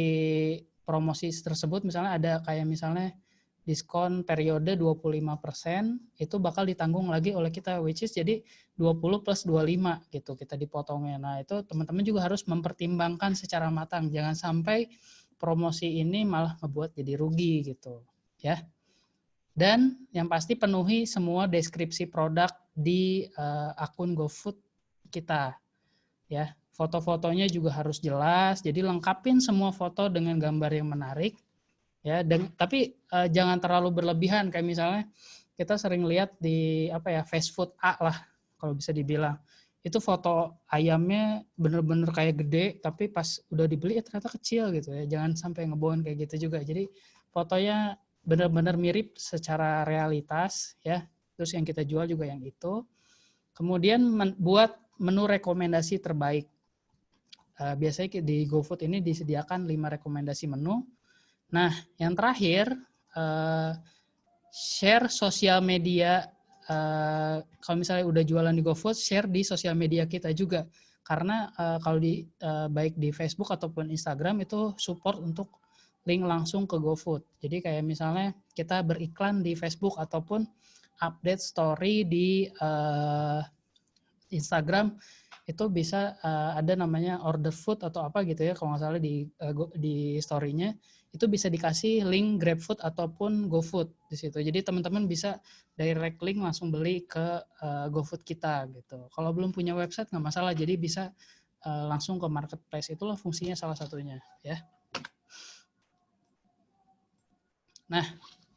promosi tersebut misalnya ada kayak misalnya diskon periode 25%, itu bakal ditanggung lagi oleh kita, which is jadi 20 plus 25 gitu kita dipotongnya. Nah, itu teman-teman juga harus mempertimbangkan secara matang, jangan sampai promosi ini malah ngebuat jadi rugi gitu ya. Dan yang pasti penuhi semua deskripsi produk di akun GoFood kita ya. Foto-fotonya juga harus jelas, jadi lengkapin semua foto dengan gambar yang menarik ya. Tapi jangan terlalu berlebihan, kayak misalnya kita sering lihat di fast food A lah kalau bisa dibilang, itu foto ayamnya bener-bener kayak gede, tapi pas udah dibeli ternyata kecil gitu ya. Jangan sampai ngebohong kayak gitu juga. Jadi fotonya bener-bener mirip secara realitas ya. Terus yang kita jual juga yang itu. Kemudian buat menu rekomendasi terbaik. Biasanya di GoFood ini disediakan 5 rekomendasi menu. Nah, yang terakhir, share sosial media. Kalau misalnya udah jualan di GoFood, share di sosial media kita juga. Karena kalau baik di Facebook ataupun Instagram itu support untuk link langsung ke GoFood. Jadi kayak misalnya kita beriklan di Facebook ataupun update story di Instagram itu bisa ada namanya order food atau apa gitu ya, kalau nggak salah di story-nya itu bisa dikasih link GrabFood ataupun GoFood di situ. Jadi teman-teman bisa direct link langsung beli ke GoFood kita gitu. Kalau belum punya website nggak masalah, jadi bisa langsung ke marketplace. Itulah fungsinya salah satunya ya. Nah,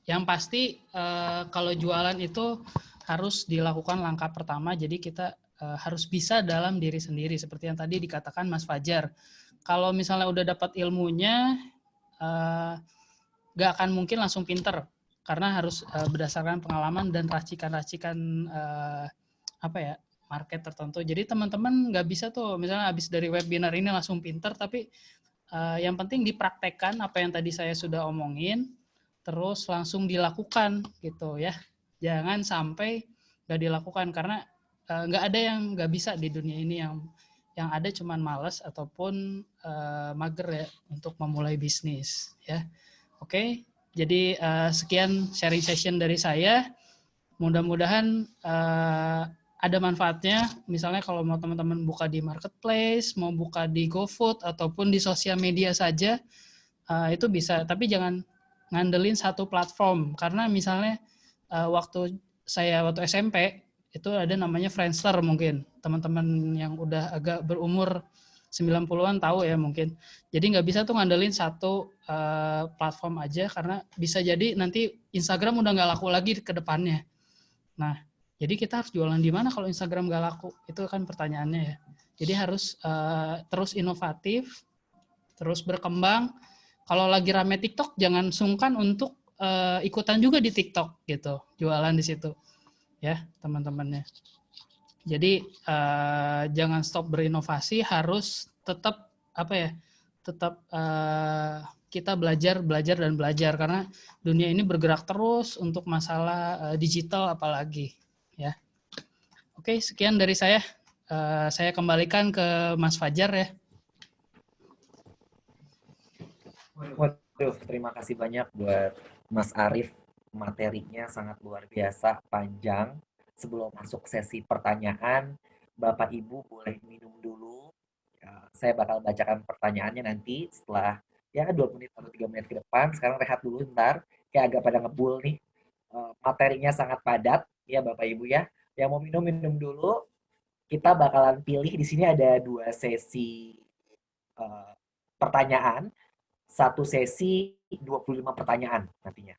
yang pasti kalau jualan itu harus dilakukan langkah pertama. Jadi kita harus bisa dalam diri sendiri seperti yang tadi dikatakan Mas Fajar. Kalau misalnya udah dapat ilmunya, gak akan mungkin langsung pinter karena harus berdasarkan pengalaman dan racikan-racikan apa ya, market tertentu. Jadi teman-teman nggak bisa tuh misalnya habis dari webinar ini langsung pinter, tapi yang penting dipraktekkan apa yang tadi saya sudah omongin, terus langsung dilakukan gitu ya. Jangan sampai nggak dilakukan karena nggak ada yang nggak bisa di dunia ini, yang ada cuman malas ataupun mager ya untuk memulai bisnis ya. Oke, jadi sekian sharing session dari saya. Mudah-mudahan ada manfaatnya. Misalnya kalau mau teman-teman buka di marketplace, mau buka di GoFood ataupun di sosial media saja, itu bisa. Tapi jangan ngandelin satu platform karena misalnya waktu SMP itu ada namanya Friendster, mungkin teman-teman yang udah agak berumur 90-an tahu ya mungkin. Jadi nggak bisa tuh ngandelin satu platform aja karena bisa jadi nanti Instagram udah nggak laku lagi ke depannya. Nah, jadi kita harus jualan di mana kalau Instagram nggak laku? Itu kan pertanyaannya ya. Jadi harus terus inovatif, terus berkembang. Kalau lagi rame TikTok, jangan sungkan untuk ikutan juga di TikTok gitu, jualan di situ ya teman-temannya. Jadi jangan stop berinovasi, harus tetap apa ya? Tetap kita belajar dan belajar karena dunia ini bergerak terus untuk masalah digital apalagi ya. Oke, sekian dari saya. Saya kembalikan ke Mas Fajar ya. Waduh, terima kasih banyak buat Mas Arif. Materinya sangat luar biasa, panjang. Sebelum masuk sesi pertanyaan, Bapak Ibu boleh minum dulu. Ya, saya bakal bacakan pertanyaannya nanti setelah ya 2 menit atau 3 menit ke depan. Sekarang rehat dulu ntar. Kayak agak pada ngebul nih. Materinya sangat padat ya Bapak Ibu ya. Yang mau minum, minum dulu. Kita bakalan pilih di sini ada 2 sesi pertanyaan. Satu sesi 25 pertanyaan nantinya.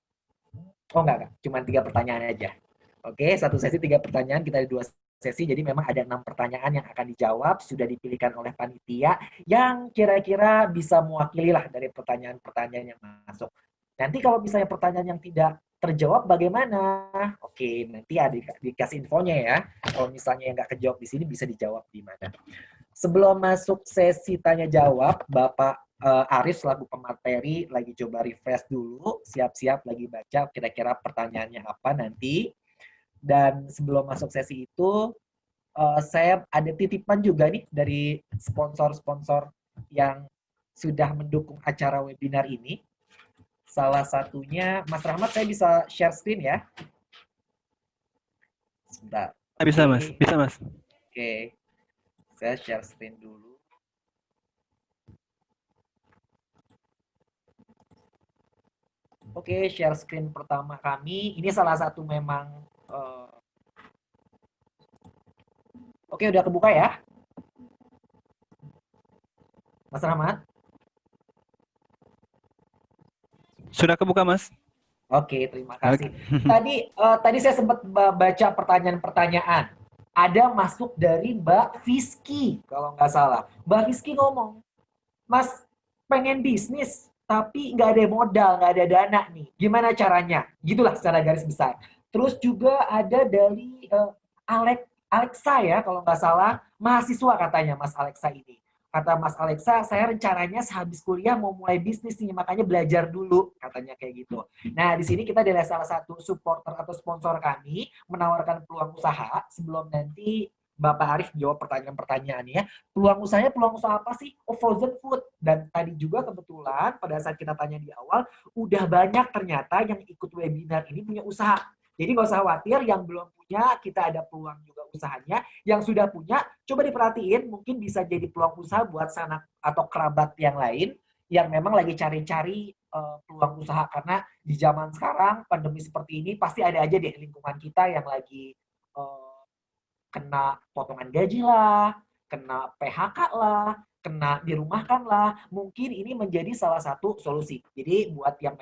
Oh enggak, cuma 3 pertanyaan aja. Oke, satu sesi 3 pertanyaan, kita ada 2 sesi, jadi memang ada 6 pertanyaan yang akan dijawab, sudah dipilihkan oleh panitia, yang kira-kira bisa mewakili lah dari pertanyaan-pertanyaan yang masuk. Nanti kalau misalnya pertanyaan yang tidak terjawab bagaimana? Oke, nanti ada dikasih infonya ya. Kalau misalnya yang nggak kejawab di sini bisa dijawab di mana. Sebelum masuk sesi tanya jawab, Bapak Arif selaku pemateri lagi coba refresh dulu, siap-siap lagi baca kira-kira pertanyaannya apa nanti. Dan sebelum masuk sesi itu, saya ada titipan juga nih dari sponsor-sponsor yang sudah mendukung acara webinar ini. Salah satunya, Mas Rahmat, saya bisa share screen ya? Sebentar. Bisa Mas, bisa Mas. Oke. Saya share screen dulu. Oke, share screen pertama kami. Ini salah satu memang... Oke, udah kebuka ya? Mas Rahmat? Sudah kebuka Mas. Oke, terima kasih. Tadi saya sempat baca pertanyaan-pertanyaan. Ada masuk dari Mbak Fiski, kalau nggak salah. Mbak Fiski ngomong, Mas, pengen bisnis, tapi nggak ada modal, nggak ada dana nih. Gimana caranya? Gitulah secara garis besar. Terus juga ada dari Alexa ya, kalau nggak salah. Mahasiswa katanya Mas Alexa ini. Kata Mas Alexa, saya rencananya sehabis kuliah mau mulai bisnis nih, makanya belajar dulu, katanya kayak gitu. Nah, di sini kita adalah salah satu supporter atau sponsor kami, menawarkan peluang usaha sebelum nanti Bapak Arif jawab pertanyaan-pertanyaannya. Peluang usahanya, peluang usaha apa sih? Oh, frozen food. Dan tadi juga kebetulan pada saat kita tanya di awal, udah banyak ternyata yang ikut webinar ini punya usaha. Jadi nggak usah khawatir, yang belum punya, kita ada peluang juga usahanya. Yang sudah punya, coba diperhatiin, mungkin bisa jadi peluang usaha buat sanak atau kerabat yang lain, yang memang lagi cari-cari peluang usaha. Karena di zaman sekarang, pandemi seperti ini, pasti ada aja deh lingkungan kita yang lagi uh, kena potongan gaji lah, kena PHK lah, kena dirumahkan lah. Mungkin ini menjadi salah satu solusi. Jadi buat yang